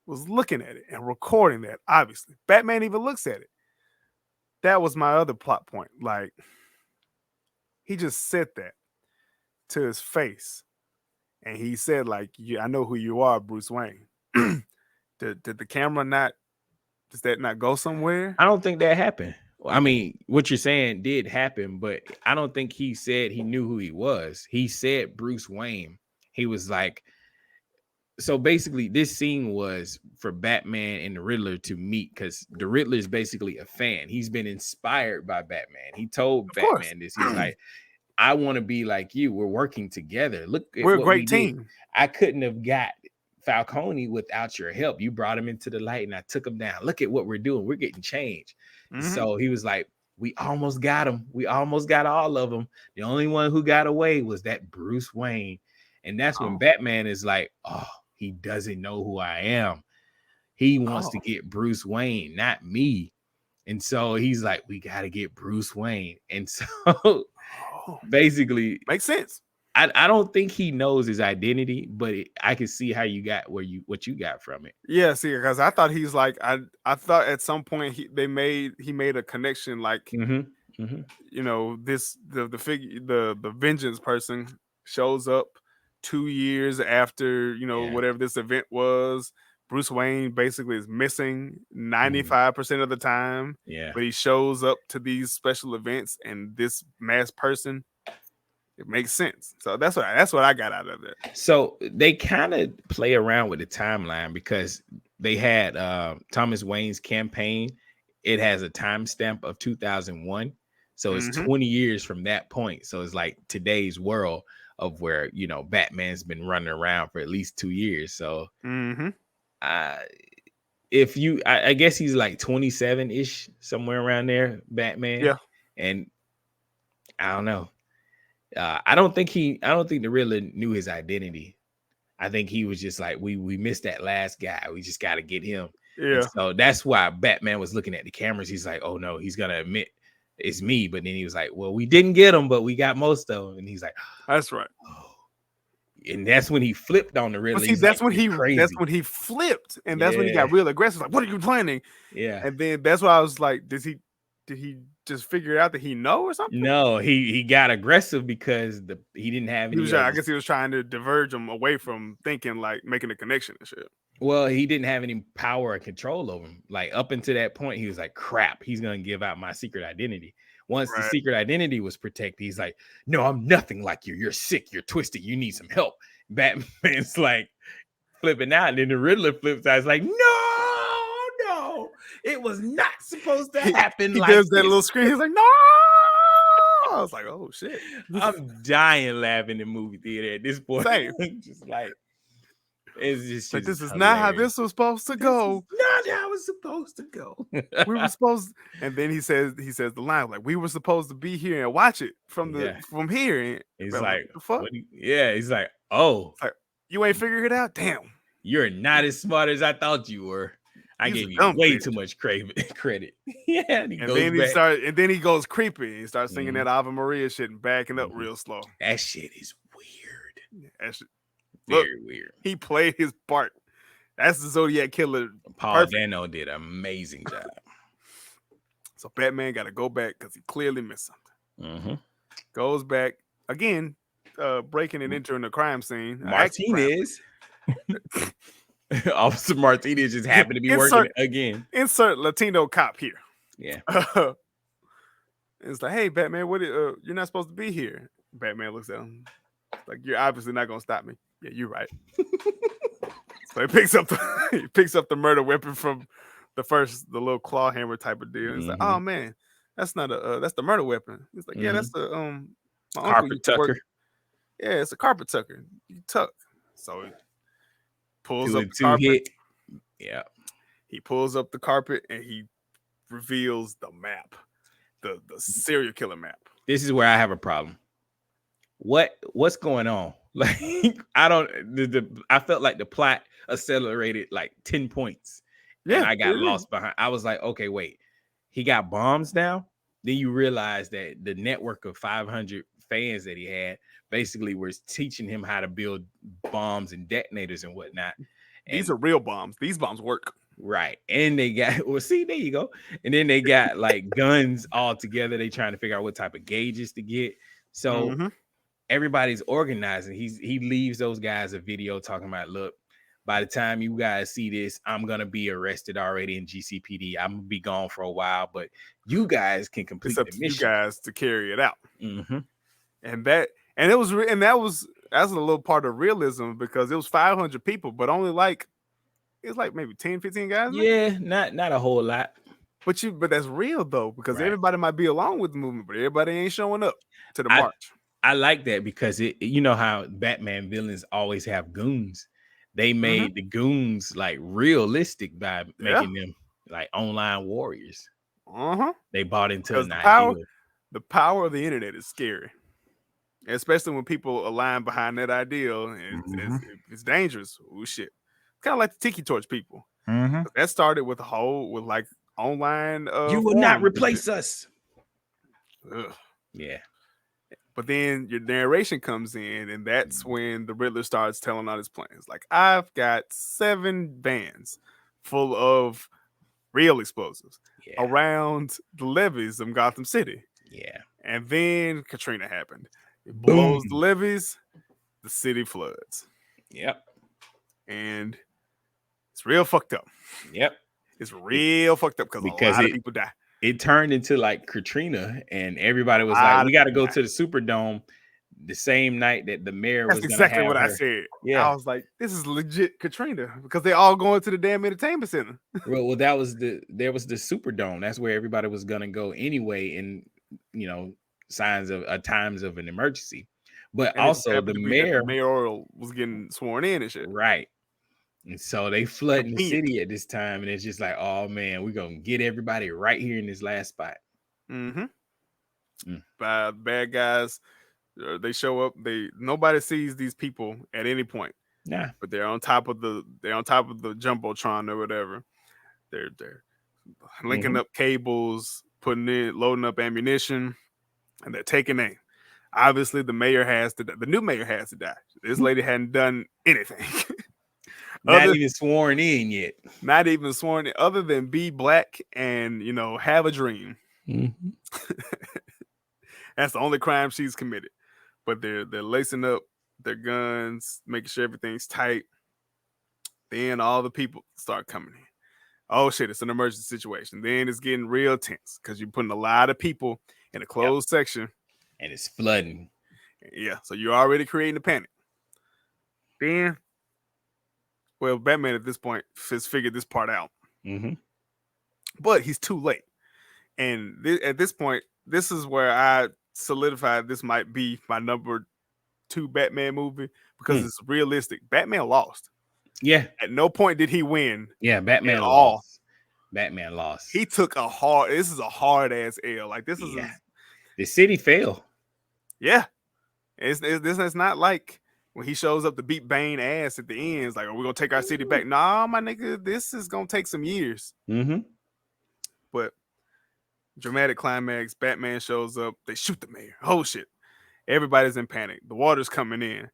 was looking at it and recording that, obviously. Batman even looks at it. That was my other plot point. Like, he just said that to his face. And he said, like, I know who you are, Bruce Wayne. Did the camera does that not go somewhere? I don't think that happened. I mean, what you're saying did happen, but I don't think he said he knew who he was. He said Bruce Wayne. He was like, so basically this scene was for Batman and the Riddler to meet, because the Riddler is basically a fan. He's been inspired by Batman. He told Batman this. He's like, I want to be like you. We're working together. Look, we're a great team. I couldn't have got Falcone without your help. You brought him into the light and I took him down. Look at what we're doing. We're getting change. So he was like, we almost got him. We almost got all of them. The only one who got away was that Bruce Wayne. And that's when Batman is like, oh, he doesn't know who I am. He wants to get Bruce Wayne, not me. And so he's like, we got to get Bruce Wayne. And so basically, makes sense. I don't think he knows his identity, but I can see how you got what you got from it. Yeah, see, because I thought he's like, I thought at some point he made a connection, like, the vengeance person shows up 2 years after whatever this event was. Bruce Wayne basically is missing 95% of the time. Yeah, but he shows up to these special events, and this masked person. It makes sense. So that's what I got out of it. So they kind of play around with the timeline, because they had Thomas Wayne's campaign. It has a timestamp of 2001. So it's 20 years from that point. So it's like today's world of where, Batman's been running around for at least 2 years. So I guess he's like 27-ish, somewhere around there, Batman. Yeah. And I don't know. I don't think the Riddler knew his identity. I think he was just like, we missed that last guy. We just got to get him. And Yeah, so that's why Batman was looking at the cameras. He's like, oh no, he's gonna admit it's me. But then he was like, well, we didn't get him, but we got most of them. And he's like, that's right. oh. And that's when he flipped on the Riddler. But see, He's that's like, when he crazy. that's when he flipped, and that's when he Yeah. got real aggressive. Like, what are you planning? Yeah. And then that's why I was like, did he just figure out that he know or something? No, he got aggressive because he didn't have He any. was I guess he was trying to diverge him away from thinking like making a connection and shit. Well, he didn't have any power or control over him. Like up until that point, he was like, crap, he's gonna give out my secret identity. Once the Right. secret identity was protected, he's like, no, I'm nothing like you. You're sick, you're twisted, you need some help. Batman's like flipping out, and then the Riddler flips out. It's like, no, it was not supposed to happen. He like does that this. little scream. He's like, no. I was like, oh shit. I'm dying laughing in movie theater at this point. Same. Just like it's just Like, this is hilarious. not how this was supposed to go. This is not how it's supposed to go. We were supposed, and then he says the line like, we were supposed to be here and watch it from here. And He's I'm like, the fuck? he's like, oh, You ain't figured it out? Damn. you're not as smart as I thought you were. I He's a gave you dumb way bitch. too much credit. Yeah, and And then he goes creepy. He starts singing Mhm. that Ave Maria shit and backing up Mhm. real slow. that shit is weird. That shit- Look. Very weird. he played his part. That's the Zodiac killer. Paul Perfect. Dano did an amazing job. So Batman got to go back because he clearly missed something. Mhm. Goes back again, breaking and entering the crime scene. Action crime. Martinez. Officer Martinez just happened to be working again. Insert Latino cop here. Yeah. It's like, hey, Batman, you're not supposed to be here. Batman looks at him. It's like, you're obviously not gonna stop me. Yeah, you're right. So he picks up the murder weapon from the little claw hammer type of deal. It's like, oh man, that's not that's the murder weapon. He's like, yeah, that's the my uncle Carpet used to work- tucker. Yeah, it's a carpet tucker. You tuck. So he pulls 2 up and the 2 carpet. hit. Yeah. He pulls up the carpet and he reveals the map, the serial killer map. This is where I have a problem. What's going on? Like I felt like the plot accelerated like 10 points. Yeah, and I got lost behind. I was like, okay, wait. He got bombs now? Then you realize that the network of 500 fans that he had basically was teaching him how to build bombs and detonators and whatnot. And these are real bombs. These bombs work. Right. And they got, well, see, there you go. And then they got like guns all together. They trying to figure out what type of gauges to get. So everybody's organizing. He leaves those guys a video talking about, look, by the time you guys see this, I'm going to be arrested already in GCPD. I'm going to be gone for a while, but you guys can complete the mission. You guys to carry it out. Mm-hmm. That's a little part of realism because it was 500 people, but only like maybe 10, 15 guys. Yeah, not a whole lot. But that's real though, because everybody might be along with the movement, but everybody ain't showing up to the march. I like that because you know how Batman villains always have goons. They made the goons like realistic by making them like online warriors. They bought into an idea. The power of the internet is scary, especially when people align behind that ideal. It's dangerous. Oh shit! Kind of like the Tiki Torch people. That started with like online. You will not replace us. Ugh. Yeah. But then your narration comes in, and that's when the Riddler starts telling all his plans. Like, I've got 7 vans full of real explosives around the levees of Gotham City. Yeah. And then Katrina happened. It blows the levees, the city floods. Yep. And it's real fucked up. Yep. It's real fucked up because a lot of people die. It turned into like Katrina, and everybody was like, "We got to go to the Superdome the same night that the mayor was." That's exactly what I said. Yeah, I was like, "This is legit Katrina," because they all going to the damn entertainment center. well, there was the Superdome. That's where everybody was gonna go anyway, in times of an emergency. But and also the mayoral was getting sworn in and shit. Right. And so they flooding the city at this time, and it's just like, oh man, we're gonna get everybody right here in this last spot. Bad guys They show up. Nobody sees these people at any point, Nah. but they're on top of the jumbotron or whatever. They're linking up cables, loading up ammunition, and they're taking aim. Obviously, the new mayor has to die. This lady hadn't done anything. Not even sworn in yet. Not even sworn in, other than be black and have a dream. Mm-hmm. That's the only crime she's committed. But they're lacing up their guns, making sure everything's tight. Then all the people start coming in. Oh shit, it's an emergency situation. Then it's getting real tense because you're putting a lot of people in a closed section. And it's flooding. Yeah, so you're already creating a panic. Then, well, Batman at this point has figured this part out. Mm-hmm. But he's too late. And at this point, this is where I solidified this might be my number 2 Batman movie because it's realistic. Batman lost. Yeah. At no point did he win. Yeah, Batman lost. Batman lost. He took this is a hard ass L. Like this is the city fell. Yeah. This is not like when he shows up to beat Bane ass at the end. It's like, are we gonna take our city back? Nah, my nigga, this is gonna take some years. Mm-hmm. But dramatic climax, Batman shows up, they shoot the mayor. Oh shit. Everybody's in panic. The water's coming in.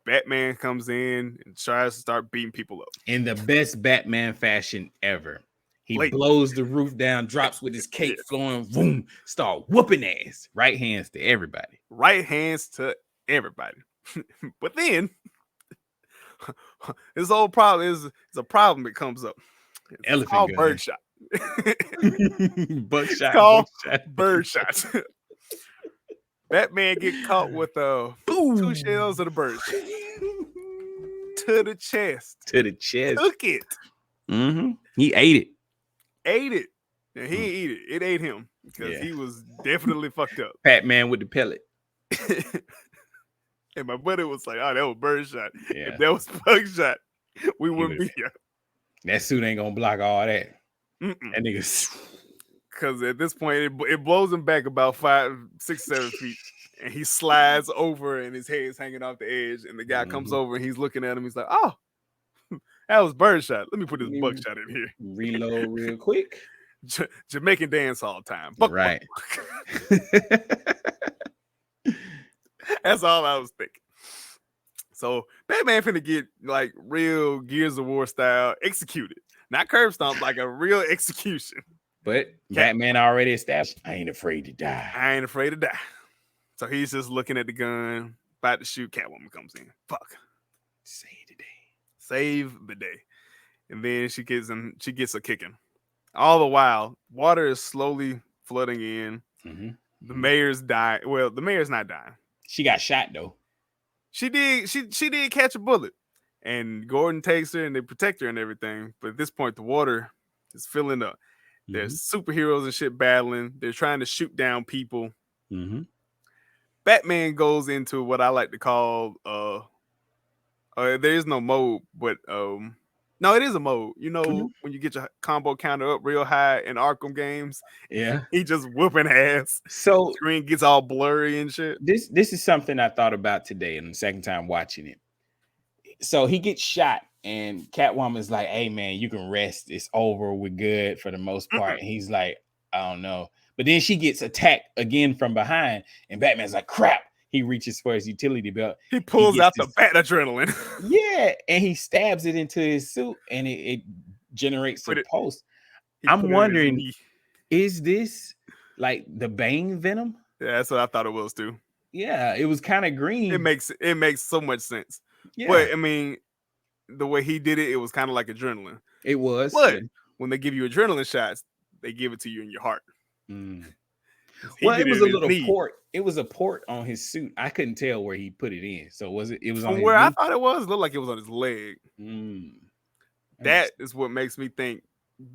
Batman comes in and tries to start beating people up. In the best Batman fashion ever. He blows the roof down, drops with his cape flowing, boom, start whooping ass. Right hands to everybody. Right hands to everybody. But then this whole problem is a problem that comes up. It's Elephant called gun. birdshot. Buckshot. Called birdshot. Batman get caught with 2 shells of the bird to the chest. To the chest. Took it. Mm-hmm. He ate it. Ate it. And he didn't eat it. It ate him because he was definitely fucked up. Batman with the pellet. And my buddy was like, "Oh, that was birdshot. Yeah. If that was buckshot, we wouldn't be here." That suit ain't gonna block all that. Mm-mm. That nigga. Because at this point, it blows him back about 5, 6, 7 feet. And he slides over and his head's hanging off the edge. And the guy comes over and he's looking at him. He's like, "Oh, that was birdshot. Let me put this buckshot in here." Reload real quick. Jamaican dance hall time. Right. That's all I was thinking. So Batman finna get like real Gears of War style executed. Not curb stomp, like a real execution. But Batman already established, I ain't afraid to die. I ain't afraid to die. So he's just looking at the gun, about to shoot. Catwoman comes in. Fuck. Save the day. Save the day. And then she gets a kicking. All the while, water is slowly flooding in. Mm-hmm. The mayor's dying. Well, the mayor's not dying. She got shot though. She did catch a bullet. And Gordon takes her and they protect her and everything. But at this point, the water is filling up. There's superheroes and shit battling. They're trying to shoot down people. Mm-hmm. Batman goes into what I like to call there is no mode, but no, it is a mode. You know, when you get your combo counter up real high in Arkham games, he just whooping ass. So the screen gets all blurry and shit. This is something I thought about today and the second time watching it. So he gets shot and Catwoman's like, "Hey man, you can rest. It's over. We're good for the most part." And he's like, "I don't know." But then she gets attacked again from behind, and Batman's like, "Crap." He reaches for his utility belt. He pulls out the bat adrenaline. Yeah, and he stabs it into his suit, and it generates a pulse. I'm wondering, is this like the Bane venom? Yeah, that's what I thought it was too. Yeah, it was kind of green. It makes so much sense. Yeah. But I mean, the way he did it, it was kind of like adrenaline. It was. But when they give you adrenaline shots, they give it to you in your heart. Well, it was a little port. It was a port on his suit. I couldn't tell where he put it in. So was it? It was on where I thought it was. It looked like it was on his leg. That is what makes me think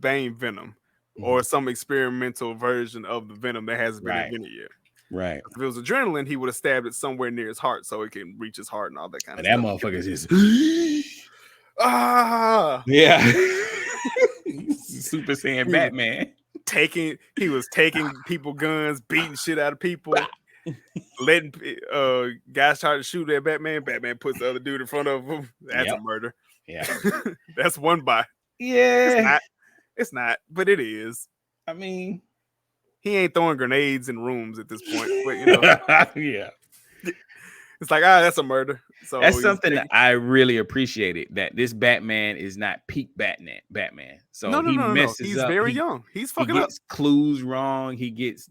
Bane venom or some experimental version of the venom that hasn't been invented yet. Right. If it was adrenaline, he would have stabbed it somewhere near his heart so it can reach his heart and all that kind of stuff. That motherfucker's just yeah. Super Saiyan Batman. He was taking people guns, beating shit out of people. letting guys try to shoot at Batman. Batman puts the other dude in front of him. That's a Yep. murder. Yeah. That's one by. Yeah. It's not, but it is. I mean, He ain't throwing grenades in rooms at this point, but you know, yeah. it's like that's a murder. So That's he's something taking- that I really appreciated, that this Batman is not peak Batman. So no. he messes He's up. very he, young. He's he fucking up. gets clues wrong. He gets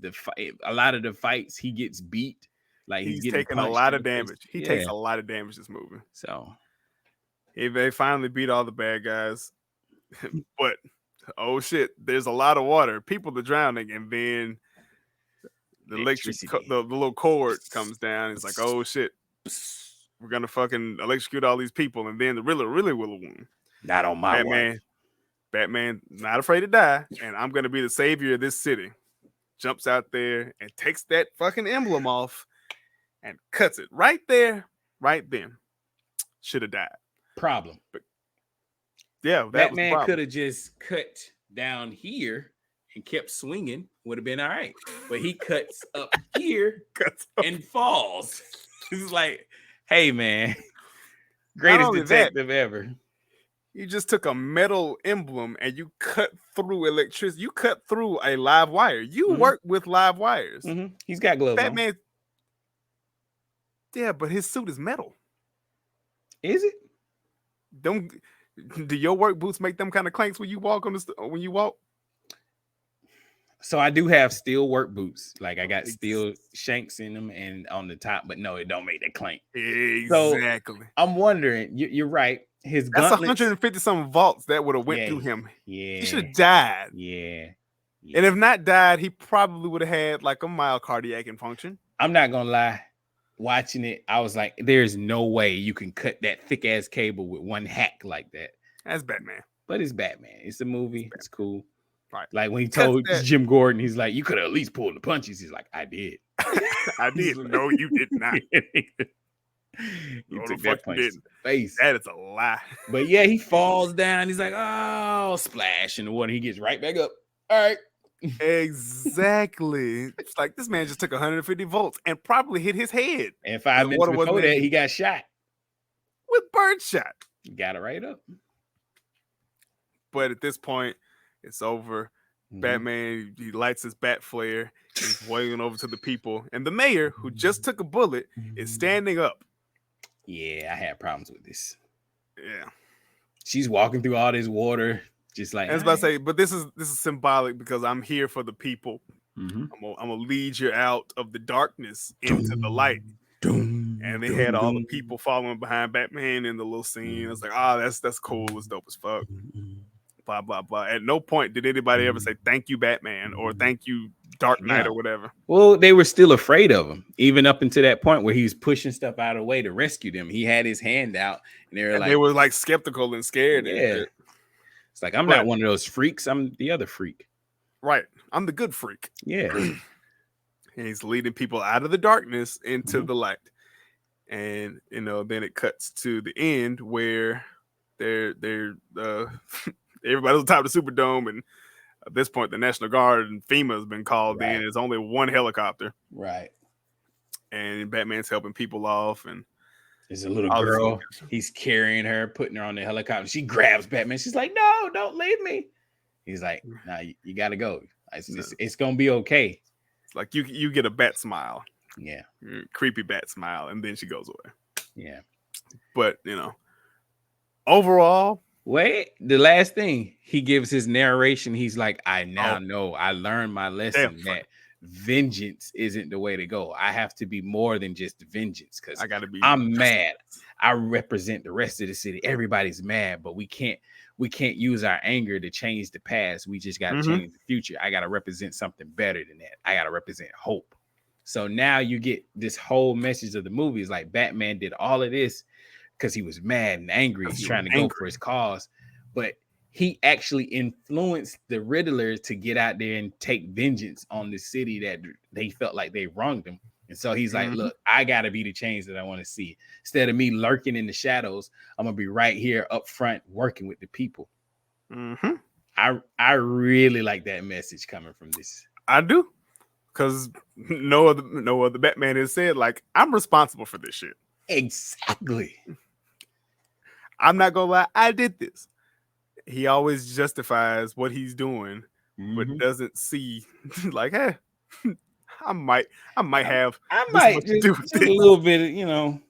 a lot of the fights. He gets beat. Like He's getting taking a punched lot in of the face. damage. He Yeah. takes a lot of damage this movie. So They finally beat all the bad guys, but oh shit, there's a lot of water. People are drowning, and then the the little cord comes down. It's like, oh shit, we're gonna fucking electrocute all these people, and then the Riddler really will win. not on my watch. Batman, not afraid to die, and I'm gonna be the savior of this city. Jumps out there and takes that fucking emblem off and cuts it right there, right then. Should have died. Problem. Yeah, that Batman could have just cut down here and kept swinging. Would have been all right. But he cuts up here and falls. It's like, hey man, greatest detective ever. You just took a metal emblem and you cut through electricity. You cut through a live wire. You work with live wires. He's got gloves Batman. on. Yeah, but his suit is metal. Is it? Do your work boots make them kind of clanks when you walk when you walk? So I do have steel work boots. Like I got steel shanks in them and on the top, but no, it don't make that clank. Exactly. So I'm wondering. You're right. His that's gauntlets, 150 some volts that would have went through him. Yeah, he should have died. Yeah. And if not died, he probably would have had like a mild cardiac infarction. I'm not gonna lie. Watching it, I was like, "There's no way you can cut that thick ass cable with one hack like that." That's Batman. But it's Batman. It's a movie. It's cool. Right. Like when he told Jim Gordon, he's like, "You could have at least pulled the punches." He's like, "I did." I did. No, you did not. You took that punch to the face. That is a lie. But yeah, he falls down. He's like, "Oh, splash!" in the water. He gets right back up. All right. Exactly. It's like this man just took 150 volts and probably hit his head. And 5 minutes before that, he got shot with birdshot. Got it right up. But at this point, it's over. Batman, he lights his bat flare. He's waving over to the people, and the mayor, who just took a bullet, is standing up. Yeah, I had problems with this. Yeah, she's walking through all this water. Just like I was about to say, but this is symbolic because I'm here for the people. I'm gonna lead you out of the darkness into the light. And they had all the people following behind Batman in the little scene. I was like, that's cool. It's dope as fuck. Blah blah blah. At no point did anybody ever say thank you, Batman, or thank you, Dark Knight, or whatever. Well, they were still afraid of him, even up until that point where he was pushing stuff out of the way to rescue them. He had his hand out, and they were like skeptical and scared. Yeah. It's like, I'm not one of those freaks. I'm the other freak. Right. I'm the good freak. Yeah. And he's leading people out of the darkness into the light. And, then it cuts to the end where they're everybody's on top of the Superdome. And at this point, the National Guard and FEMA has been called in. There's only one helicopter. Right. And Batman's helping people off. And there's a little girl. He's carrying her, putting her on the helicopter. She grabs Batman. She's like, "No, don't leave me." He's like, "Nah, you got to go. It's going to be okay." It's like you get a bat smile. Yeah. Creepy bat smile. And then she goes away. Yeah. But, overall. Wait, the last thing he gives his narration. He's like, "I now know. I learned my lesson that vengeance isn't the way to go. I have to be more than just vengeance because I'm mad. I represent the rest of the city. Everybody's mad, but we can't use our anger to change the past. We just got to change the future. I got to represent something better than that. I got to represent hope." So now you get this whole message of the movie is like Batman did all of this because he was mad and angry. He's trying to go for his cause, but he actually influenced the Riddler to get out there and take vengeance on the city that they felt like they wronged him. And so he's like, "Look, I got to be the change that I want to see. Instead of me lurking in the shadows, I'm going to be right here up front working with the people." I really like that message coming from this. I do. because no other Batman has said like I'm responsible for this shit. Exactly. I'm not gonna lie, I did this. He always justifies what he's doing, but doesn't see like, hey, I might have I this might much to do with just a this. little bit, you know.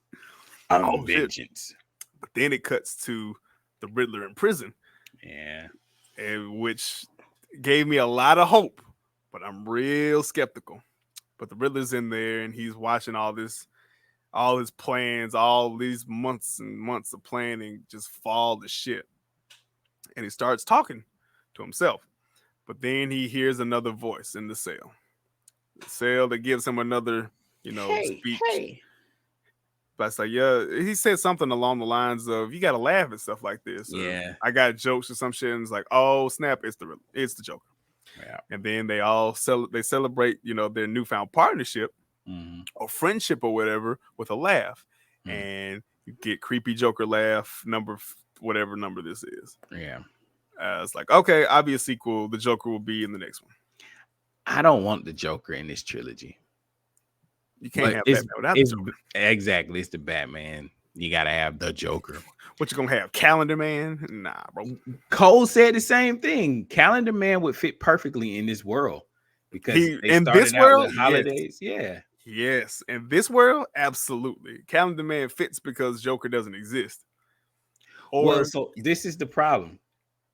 Oh, shit. Vengeance. But then it cuts to the Riddler in prison, Yeah. and which gave me a lot of hope, but I'm real skeptical. But the Riddler's in there, and he's watching all his plans, all these months and months of planning just fall to shit. And he starts talking to himself. But then he hears another voice in the cell that gives him another, speech. Hey. But it's like, yeah, he said something along the lines of, "You gotta laugh at stuff like this." Yeah. I got jokes or some shit, and it's like, "Oh snap, it's the Joker." Yeah. And then they all celebrate, their newfound partnership or friendship or whatever with a laugh, and you get creepy Joker laugh whatever number this is. Yeah. It's like, okay, I'll be a sequel. The Joker will be in the next one. I don't want the Joker in this trilogy. You can't have Batman without the Joker. Exactly. It's the Batman. You got to have the Joker. What you going to have? Calendar Man? Nah, bro. Cole said the same thing. Calendar Man would fit perfectly in this world because in this world, with holidays. Yes. Yes. In this world, absolutely. Calendar Man fits because Joker doesn't exist. So this is the problem.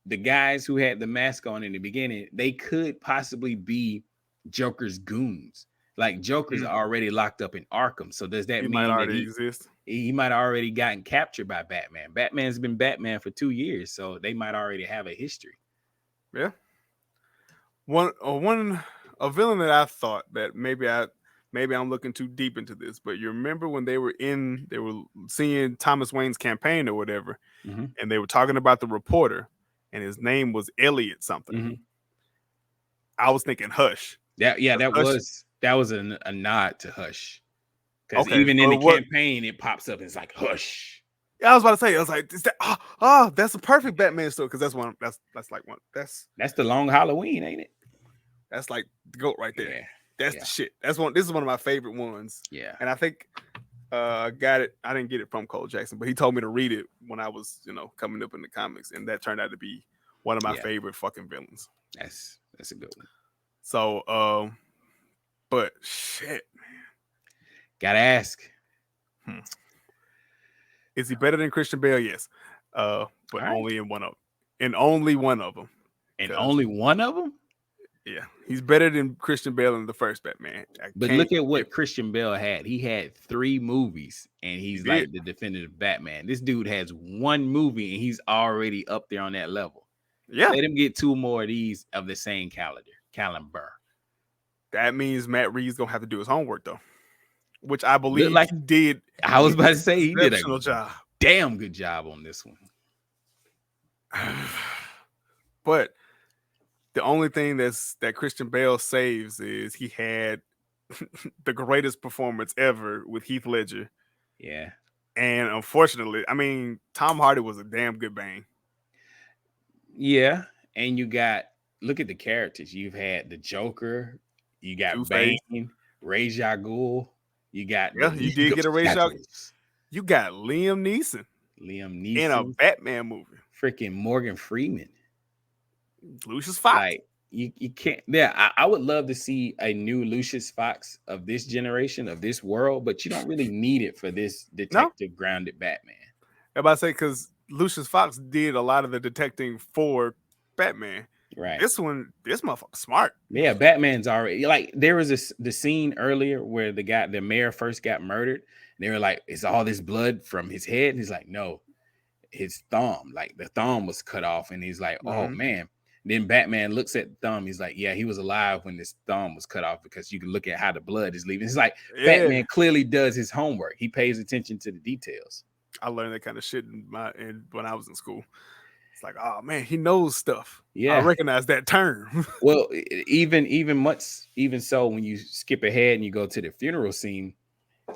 The guys who had the mask on in the beginning, they could possibly be Joker's goons. Like Joker's already locked up in Arkham. So does that mean that he might already gotten captured by Batman? Batman's been Batman for 2 years, so they might already have a history. Yeah. A villain that I thought that maybe I'm looking too deep into this, but you remember when they were seeing Thomas Wayne's campaign or whatever, and they were talking about the reporter, and his name was Elliot something. I was thinking Hush. That was a nod to Hush. Because even in the campaign, it pops up and it's like Hush. Yeah, I was about to say, I was like, is that that's a perfect Batman story, because that's the Long Halloween, ain't it? That's like the GOAT right there. Yeah. That's the shit. This is one of my favorite ones. Yeah. And I think got it. I didn't get it from Cole Jackson, but he told me to read it when I was, coming up in the comics, and that turned out to be one of my favorite fucking villains. That's a good one. So, but shit, man. Gotta ask. Is he better than Christian Bale? Yes. But only in one of them. And only one of them. And only one of them? Yeah. He's better than Christian Bale in the first Batman. But look at what Christian Bale had. He had 3 movies, and he's like the definitive Batman. This dude has 1 movie, and he's already up there on that level. Yeah. Let him get 2 more of these of the same caliber. That means Matt Reeves gonna have to do his homework, though, which I believe he did. I was about to say he did a job. Damn good job on this one. But the only thing that Christian Bale saves is he had the greatest performance ever with Heath Ledger. Yeah. And unfortunately, I mean, Tom Hardy was a damn good Bane. Yeah. And look at the characters. You've had the Joker, you got Two-Face. Bane, Ra's al Ghul, you got you did get a Ra's al Ghul. You got Liam Neeson in a Batman movie. Freaking Morgan Freeman. Lucius Fox. Like you can't. Yeah, I would love to see a new Lucius Fox of this generation, of this world, but you don't really need it for this detective grounded Batman. Everybody say because Lucius Fox did a lot of the detecting for Batman. Right. This motherfucker smart. Yeah, Batman's already like there was the scene earlier where the mayor first got murdered. And they were like, "It's all this blood from his head." And he's like, "No, his thumb. Like the thumb was cut off." And he's like, "Oh man." Then Batman looks at the thumb. He's like, "Yeah, he was alive when this thumb was cut off because you can look at how the blood is leaving." It's like Batman clearly does his homework. He pays attention to the details. I learned that kind of shit when I was in school. It's like, oh man, he knows stuff. Yeah, I recognize that term. Well, even so, when you skip ahead and you go to the funeral scene,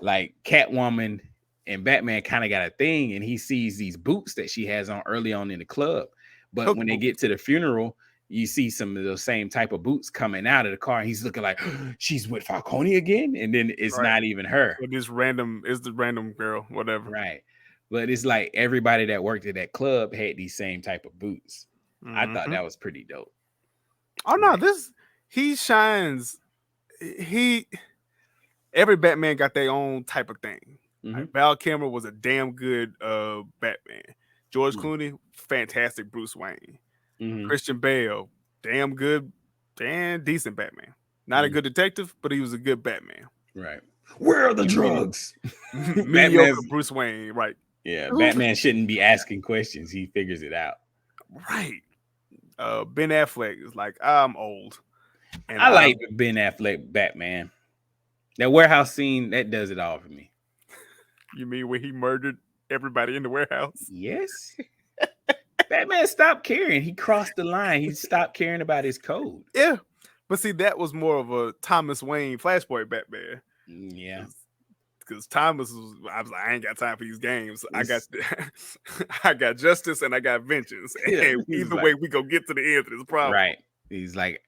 like Catwoman and Batman kind of got a thing, and he sees these boots that she has on early on in the club. But when they get to the funeral, you see some of those same type of boots coming out of the car, and he's looking like she's with Falcone again, and then it's Right. not even her. Or this random is the random girl, whatever. Right. But it's like everybody that worked at that club had these same type of boots. I thought Mhm. that was pretty dope. Oh no, Right. he shines. Every Batman got their own type of thing. Like, Mhm. Val Kilmer was a damn good Batman. George Mhm. Clooney, fantastic Bruce Wayne. Mhm. Christian Bale, damn good, damn decent Batman. Not a Mhm. good detective, but he was a good Batman. Right. Where are the drugs? Mediocre Batman's Bruce Wayne, right? yeah, Who- Batman shouldn't be asking questions. He figures it out. Right. Ben Affleck is like, I'm old. And I like the Ben Affleck Batman. That warehouse scene, that does it all for me. You mean when he murdered everybody in the warehouse? Yes. Batman stopped caring. He crossed the line. He stopped caring about his code. Yeah. But see, that was more of a Thomas Wayne Flashpoint Batman. Yeah. Because Thomas was, I was like, I ain't got time for these games. I got It's- I got justice and I got vengeance. Yeah, And he's either like- way, we gonna get to the end of this problem. Right. He's like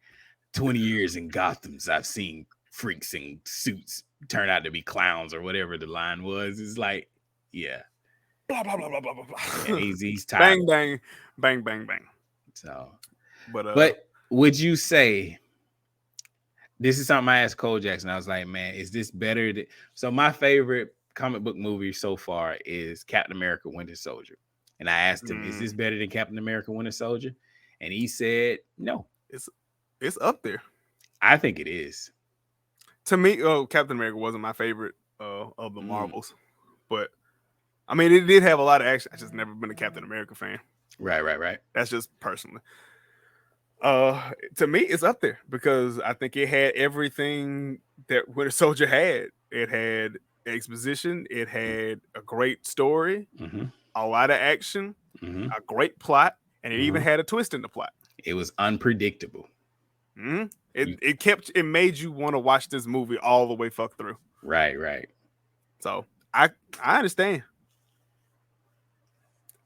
20 years in Gotham's. I've seen freaks in suits turn out to be clowns or whatever the line was. It's like, yeah. Blah blah blah blah blah blah blah. Yeah, he's tired. Bang bang bang bang bang. So, But but would you say this is something I asked Cole Jackson? I was like, man, is this better? So my favorite comic book movie so far is Captain America: Winter Soldier, and I asked him, is this better than Captain America: Winter Soldier? And he said, no. it's up there. I think it is. To me, Captain America wasn't my favorite of the Mm. Marvels, but I mean, it did have a lot of action. I just never been a Captain America fan. Right. That's just personally. To me, it's up there because I think it had everything that Winter Soldier had. It had exposition. It had a great story, Mm-hmm. a lot of action, Mm-hmm. a great plot, and it even Mhm. had a twist in the plot. It was unpredictable. Mm-hmm. It made you want to watch this movie all the way fuck through. Right. So I understand.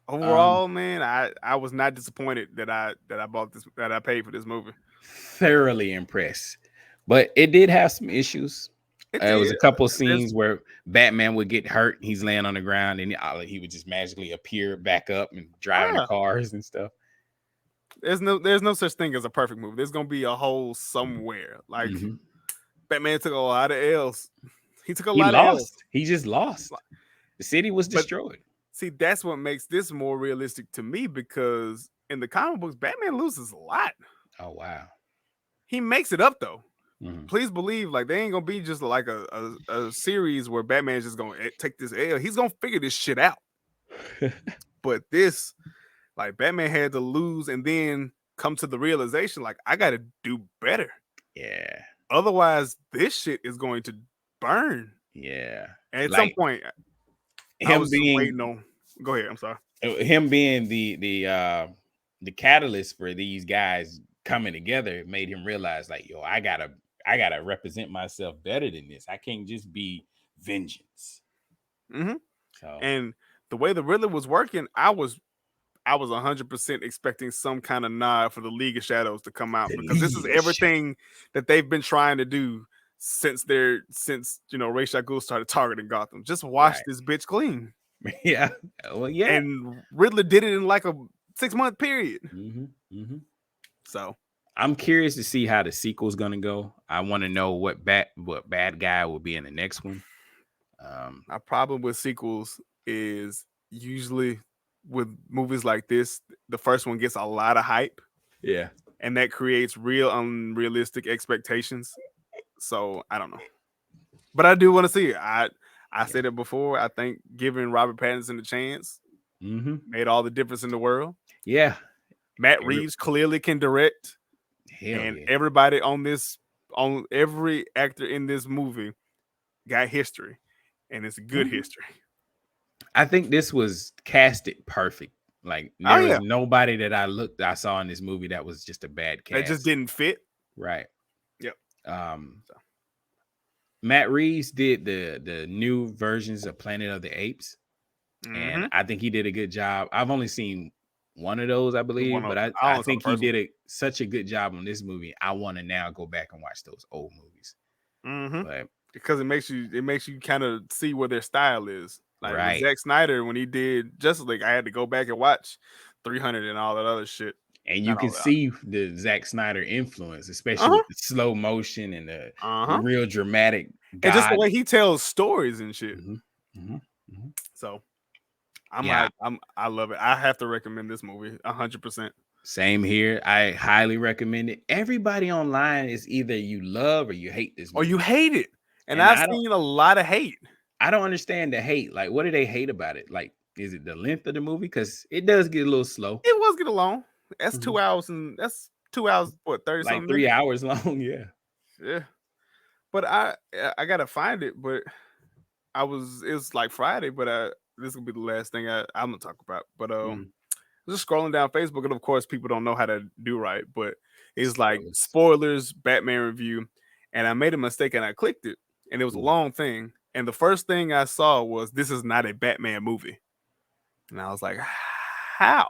Overall, man, I was not disappointed that I bought this, that I paid for this movie. Thoroughly impressed. But it did have some issues. There was a did. couple scenes where Batman would get hurt. He's laying on the ground and he would just magically appear back up and driving the cars and stuff. There's no such thing as a perfect movie. There's gonna be a hole somewhere. Like Mhm. Batman took a lot of L's. He took a He lot of L's. lost. He just lost. The city was destroyed. See, that's what makes this more realistic to me because in the comic books, Batman loses a lot. Oh wow. He makes it up though. Mhm. Please believe, like they ain't gonna be just like a series where Batman's just gonna take this L. He's gonna figure this shit out. But this, like Batman had to lose and then come to the realization, like I got to do better. Yeah. Otherwise, this shit is going to burn. Yeah. And at Like, some point, I him was just being waiting on. Go ahead. I'm sorry. him being the catalyst for these guys coming together made him realize, like, yo, I gotta represent myself better than this. I can't just be vengeance. Mhm. So And the way the Riddler was working, I was 100% expecting some kind of nod for the League of Shadows to come out The because this is League of everything that they've been trying to do since Ra's al Ghul started targeting Gotham. Just wash Right. this bitch clean. yeah. Well, yeah. And Riddler did it in like a 6-month period. Mm-hmm. So I'm curious to see how the sequel's gonna go. I want to know what bad guy will be in the next one. my problem with sequels is usually with movies like this, the first one gets a lot of hype Yeah. and that creates real unrealistic expectations. So I don't know. But I do want to see it. I said it before. I think giving Robert Pattinson a chance Mm-hmm. made all the difference in the world. Yeah. Matt Reeves clearly can direct. Hell And yeah. everybody on every actor in this movie got history. And it's a good Mhm. history. I think this was casted perfect. Like Oh, there yeah. was nobody that I saw in this movie that was just a bad cast. That just didn't fit. Right. Yep. Matt Reeves did the new versions of Planet of the Apes, Mhm. and I think he did a good job. I've only seen one of those, I believe. But I only saw the think he first one. did such a good job on this movie. I want to now go back and watch those old movies. But Because it makes you kind of see where their style is. Like with right. Zack Snyder, when he did Justice League, I had to go back and watch 300 and all that other shit. And you Not can all that. see the Zack Snyder influence, especially with the slow motion and the real dramatic. And just the way he tells stories and shit. So I love it. I have to recommend this movie 100%. Same here. I highly recommend it. Everybody online is either you love or you hate this movie. Or you hate it. And I've seen a lot of hate. I don't understand the hate. Like, what do they hate about it? Like, is it the length of the movie? Because it does get a little slow. It was getting long. That's 2 hours and that's 2 hours, what, 30 like something? 3 hours long, yeah. Yeah. But I gotta find it, but it was like Friday, but this will be the last thing I'm gonna talk about. But just scrolling down Facebook, and of course people don't know how to do right, but it's like spoilers, Batman review, and I made a mistake and I clicked it, and it was a long thing. And the first thing I saw was, this is not a Batman movie. And I was like, how?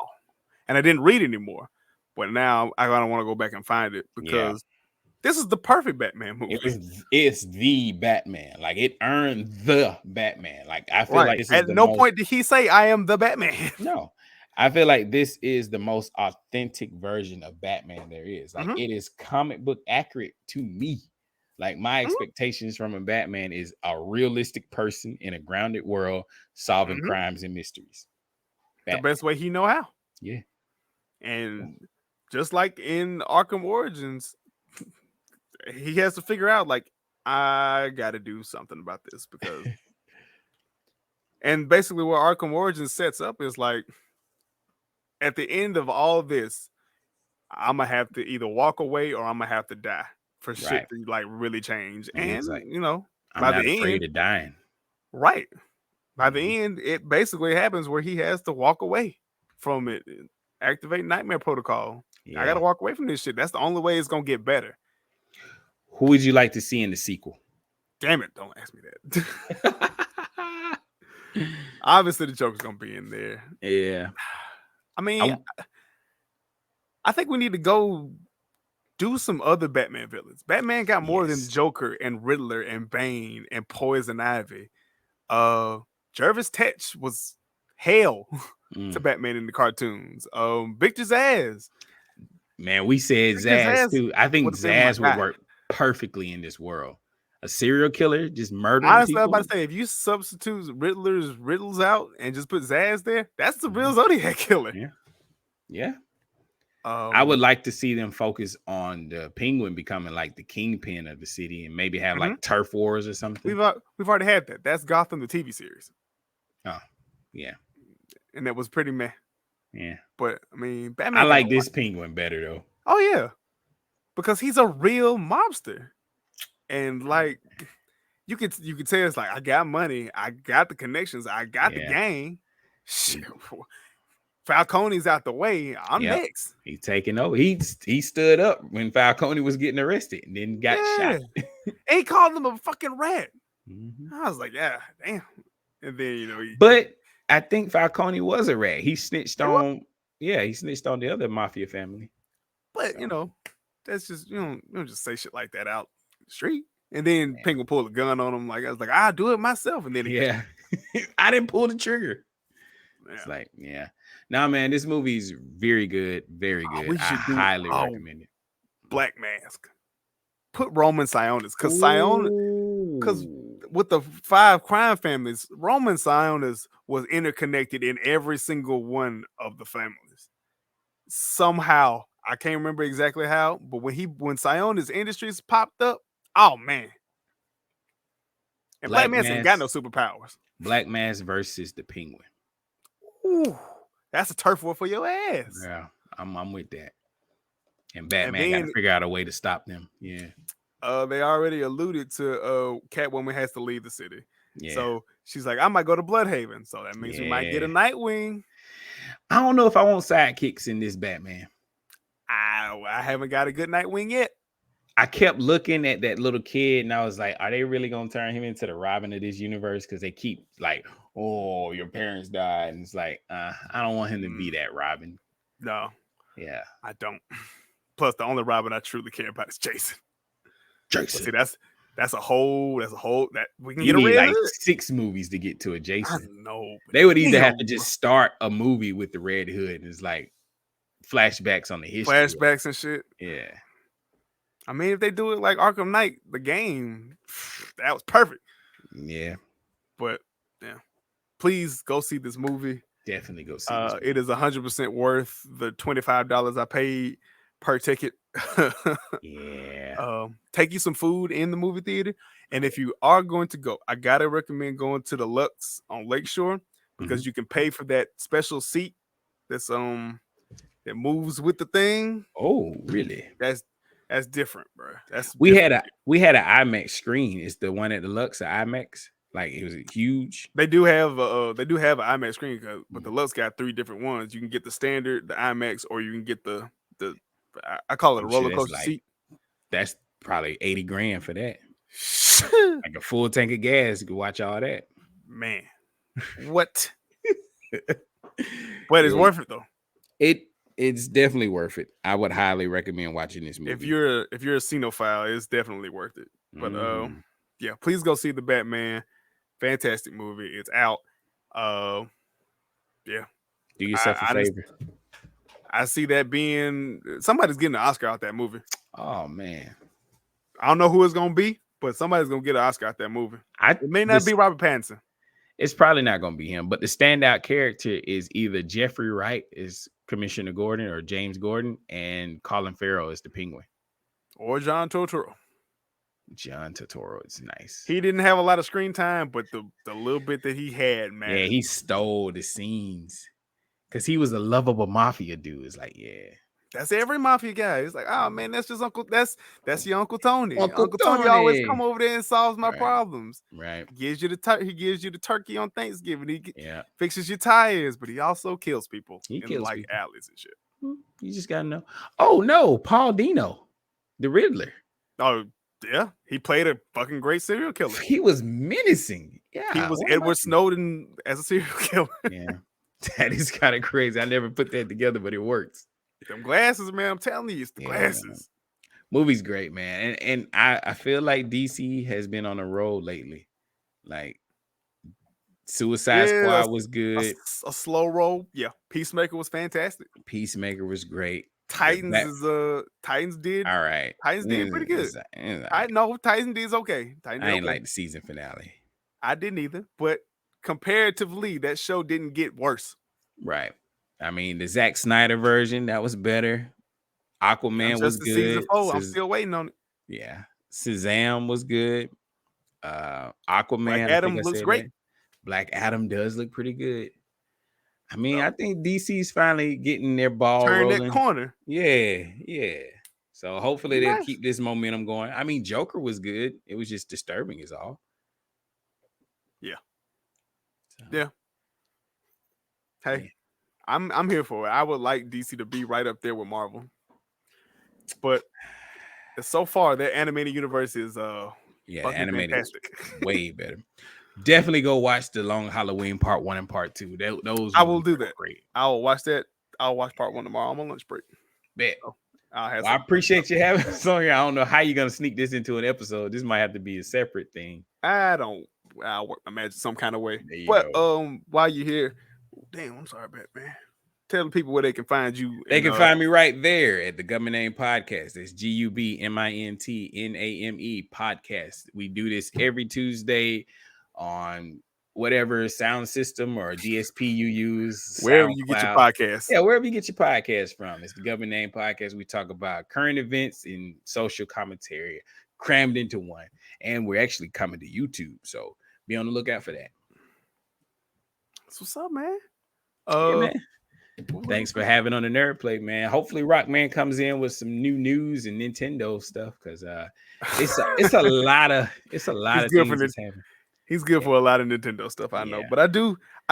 And I didn't read anymore. But now I don't want to go back and find it because this is the perfect Batman movie. It's the Batman. Like, it earned the Batman. Like, I feel like this is at no point did he say, I am the Batman. No. I feel like this is the most authentic version of Batman there is. Like, it is comic book accurate to me. Like, my expectations from a Batman is a realistic person in a grounded world solving crimes and mysteries. Batman. The best way he know how. Yeah. And just like in Arkham Origins, he has to figure out, like, I got to do something about this because. And basically, what Arkham Origins sets up is like, at the end of all this, I'm gonna have to either walk away or I'm gonna have to die for shit to like really change. And like, you know, I'm by not the afraid end, of dying. Right. By the end, it basically happens where he has to walk away from it, activate Nightmare Protocol. I gotta walk away from this shit. That's the only way it's gonna get better. Who would you like to see in the sequel? Damn it, don't ask me that. Obviously, the Joker's gonna be in there. Yeah. I mean, I think we need to go do some other Batman villains. Batman got more than Joker and Riddler and Bane and Poison Ivy. Jervis Tetch was hell to Batman in the cartoons. Victor Zsasz. Man, we said Zsasz too. I think Zsasz would work perfectly in this world. A serial killer just murdering Honestly, people. I was about to say, if you substitute Riddles out and just put Zsasz there, that's the real Zodiac killer. Yeah. I would like to see them focus on the Penguin becoming like the kingpin of the city and maybe have like turf wars or something. We've already had that. That's Gotham, the TV series. Oh, yeah. And that was pretty meh. Yeah. But I mean, Batman. I like this Penguin better though. Oh yeah. Because he's a real mobster. And like you could tell it's like, I got money, I got the connections, I got the gang. Shit. Falcone's out the way. I'm next. He's taking over. He stood up when Falcone was getting arrested and then got shot. And he called him a fucking rat. I was like, yeah, damn. And then but I think Falcone was a rat. He snitched on he snitched on the other mafia family. But that's just you don't just say shit like that out the street. And then Penguin pulled a gun on him. Like I was like, I'll do it myself. And then I didn't pull the trigger. It's like, nah, man, this movie's very good, very good. I highly recommend it. Black Mask. Put Roman Sionis, because with the 5 crime families, Roman Sionis was interconnected in every single one of the families. Somehow, I can't remember exactly how, but when Sionis Industries popped up, oh man. And Black Mask ain't got no superpowers. Black Mask versus the Penguin. Ooh, that's a turf war for your ass. Yeah, I'm with that. And Batman got to figure out a way to stop them. Yeah. They already alluded to Catwoman has to leave the city. Yeah. So she's like, I might go to Bloodhaven. So that means we might get a Nightwing. I don't know if I want sidekicks in this Batman. I haven't got a good Nightwing yet. I kept looking at that little kid and I was like, are they really going to turn him into the Robin of this universe? Because they keep like, oh, your parents died. And it's like, I don't want him to be that Robin. No, Yeah. I don't. Plus, the only Robin I truly care about is Jason. But see, that's a whole that we can You get a need Red like Hood. 6 movies to get to a I Jason. know. But They would either have to damn, just start a movie with the Red Hood and it's like flashbacks on the history. flashbacks and shit. Yeah. I mean, if they do it like Arkham Knight, the game, that was perfect. Yeah. But yeah, please go see this movie. Definitely go see this. It is 100% worth the $25 I paid per ticket. Yeah. Take you some food in the movie theater, and if you are going to go, I gotta recommend going to the Lux on Lakeshore because you can pay for that special seat that's that moves with the thing. Oh, really? That's different, bro. We had an IMAX screen. It's the one at the Lux, the IMAX. Like it was huge. They do have an IMAX screen, but the Lux got 3 different ones. You can get the standard, the IMAX, or you can get the I call it a I'm sure roller that's coaster like- seat. That's probably 80 grand for that. Like a full tank of gas. You can watch all that. Man, what? But it's Yeah. worth it though. It's definitely worth it. I would highly recommend watching this movie. If you're a cinephile, it's definitely worth it. But Mhm. yeah, please go see the Batman. Fantastic movie. It's out. Yeah. Do yourself a honest- favor. I see that being somebody's getting an Oscar out that movie. Oh man. I don't know who it's gonna be, but somebody's gonna get an Oscar out that movie. It may not be Robert Pattinson. It's probably not going to be him, but the standout character is either Jeffrey Wright is Commissioner Gordon or James Gordon, and Colin Farrell is the Penguin. Or John Turturro. John Turturro is nice. He didn't have a lot of screen time, but the little bit that he had, man. Yeah, he stole the scenes because he was a lovable mafia dude. It's like, yeah. That's every mafia guy. It's like, oh man, that's just that's your Uncle Tony. Uncle Tony always Tony. come over there and solves my Right. problems. Right. He gives you the turkey on Thanksgiving. He Yeah. fixes your tires, but he also kills people He in kills like people. alleys and shit. You just got to know. Oh, no. Paul Dino, the Riddler. Oh yeah, he played a fucking great serial killer. He was menacing. Yeah. He was what am I- Edward Snowden as a serial killer. Yeah. That is kind of crazy. I never put that together, but it works. Them glasses, man. I'm telling you, it's the Yeah, glasses. Movie's great, man. And I feel like DC has been on a roll lately. Like Suicide Yeah, Squad was A, good. a slow roll. Yeah, Peacemaker was fantastic. Peacemaker was great. Titans That- Titans did All right. Titans did pretty good. I know Titans did okay. Titans I did ain't okay. like the season finale. I didn't either, but comparatively, that show didn't get worse. Right. I mean, the Zack Snyder version, that was better. Aquaman was Just the season good. 4, I'm still waiting on it. Yeah. Shazam was good. Aquaman. Black I Adam think I looks said great. that. Black Adam does look pretty good. I mean, So- I think DC's finally getting their ball Turn rolling. that corner. Yeah. So hopefully they'll Nice. keep this momentum going. I mean, Joker was good. It was just disturbing, is all. Yeah. So, Yeah. Hey, Yeah. I'm here for it. I would like DC to be right up there with Marvel, but so far their animated universe is yeah, the fucking animated was fantastic. way better. Definitely go watch the Long Halloween Part 1 and Part 2. Those I will movies do are that. Great. I'll watch that. I'll watch part 1 tomorrow. I'm on lunch break. Bet. I'll have Well, I some. appreciate you having us on here. I don't know how you're gonna sneak this into an episode. This might have to be a separate thing. I'll work my magic some kind of way. There you But go. while you're here, damn, I'm sorry, Batman. Tell the people where they can find you. They and, can find me right there at the Government Name Podcast. That's GUBMINTNAME Podcast. We do this every Tuesday on whatever sound system or DSP you use. wherever you get your SoundCloud. podcast. Yeah, wherever you get your podcast from. It's the Government Name Podcast. We talk about current events and social commentary crammed into one. And we're actually coming to YouTube. So be on the lookout for that. That's what's up, man. Yeah, man. Thanks for having on the Nerd Plate, man. Hopefully Rockman comes in with some new news and Nintendo stuff because it's a lot of He's things good for that's happening. He's good for a lot of Nintendo stuff, I know. Yeah. But I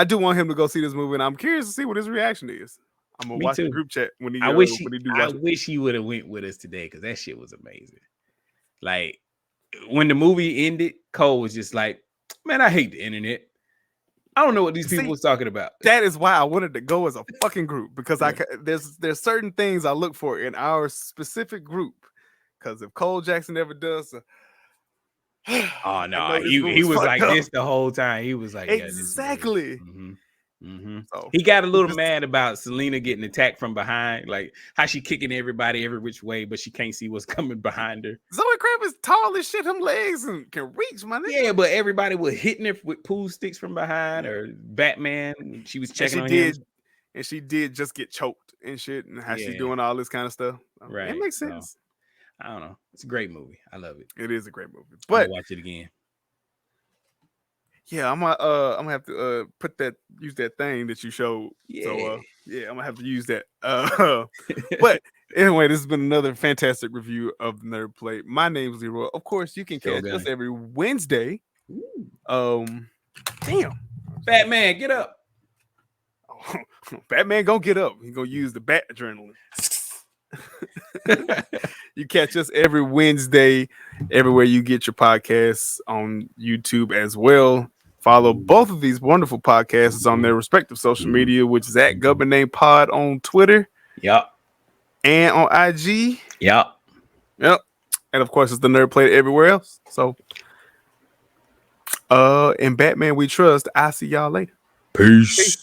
do want him to go see this movie, and I'm curious to see what his reaction is. I'm gonna Me watch the too. group chat when he I when wish he do I watch it. wish he would have went with us today because that shit was amazing. Like when the movie ended, Cole was just like, "Man, I hate the internet." I don't know what these See, people was talking about. That is why I wanted to go as a fucking group because there's certain things I look for in our specific group. Because if Cole Jackson ever does, Oh I no, know this he group he is was fucked like up. this the whole time. He was like, yeah, Exactly. So He got a little just- mad about Selena getting attacked from behind, like how she kicking everybody every which way, but she can't see what's coming behind her. Zoe Crab is tall as shit. Them legs and can reach, my nigga. Yeah, but everybody was hitting her with pool sticks from behind, or Batman. She was checking on him. And she did just get choked and shit, and how she's Yeah. doing all this kind of stuff. Right, It makes so- sense. I don't know. It's a great movie. I love it. It is a great movie. I'm But gonna watch it again. yeah, I'm gonna have to use that thing that you showed. So Yeah. I'm gonna have to use that. But anyway, this has been another fantastic review of the Nerd Plate. My name's Leroy. Of course, you can catch us every Wednesday. Damn. Batman, get up. Oh, Batman gonna get up. He's gonna use the bat adrenaline. You catch us every Wednesday, everywhere you get your podcasts, on YouTube as well. Follow both of these wonderful podcasts on their respective social media, which is at Government Pod on Twitter. Yup. And on IG. Yup. Yep. And of course, it's the Nerd Plate everywhere else. So, in Batman We Trust. I'll see y'all later. Peace.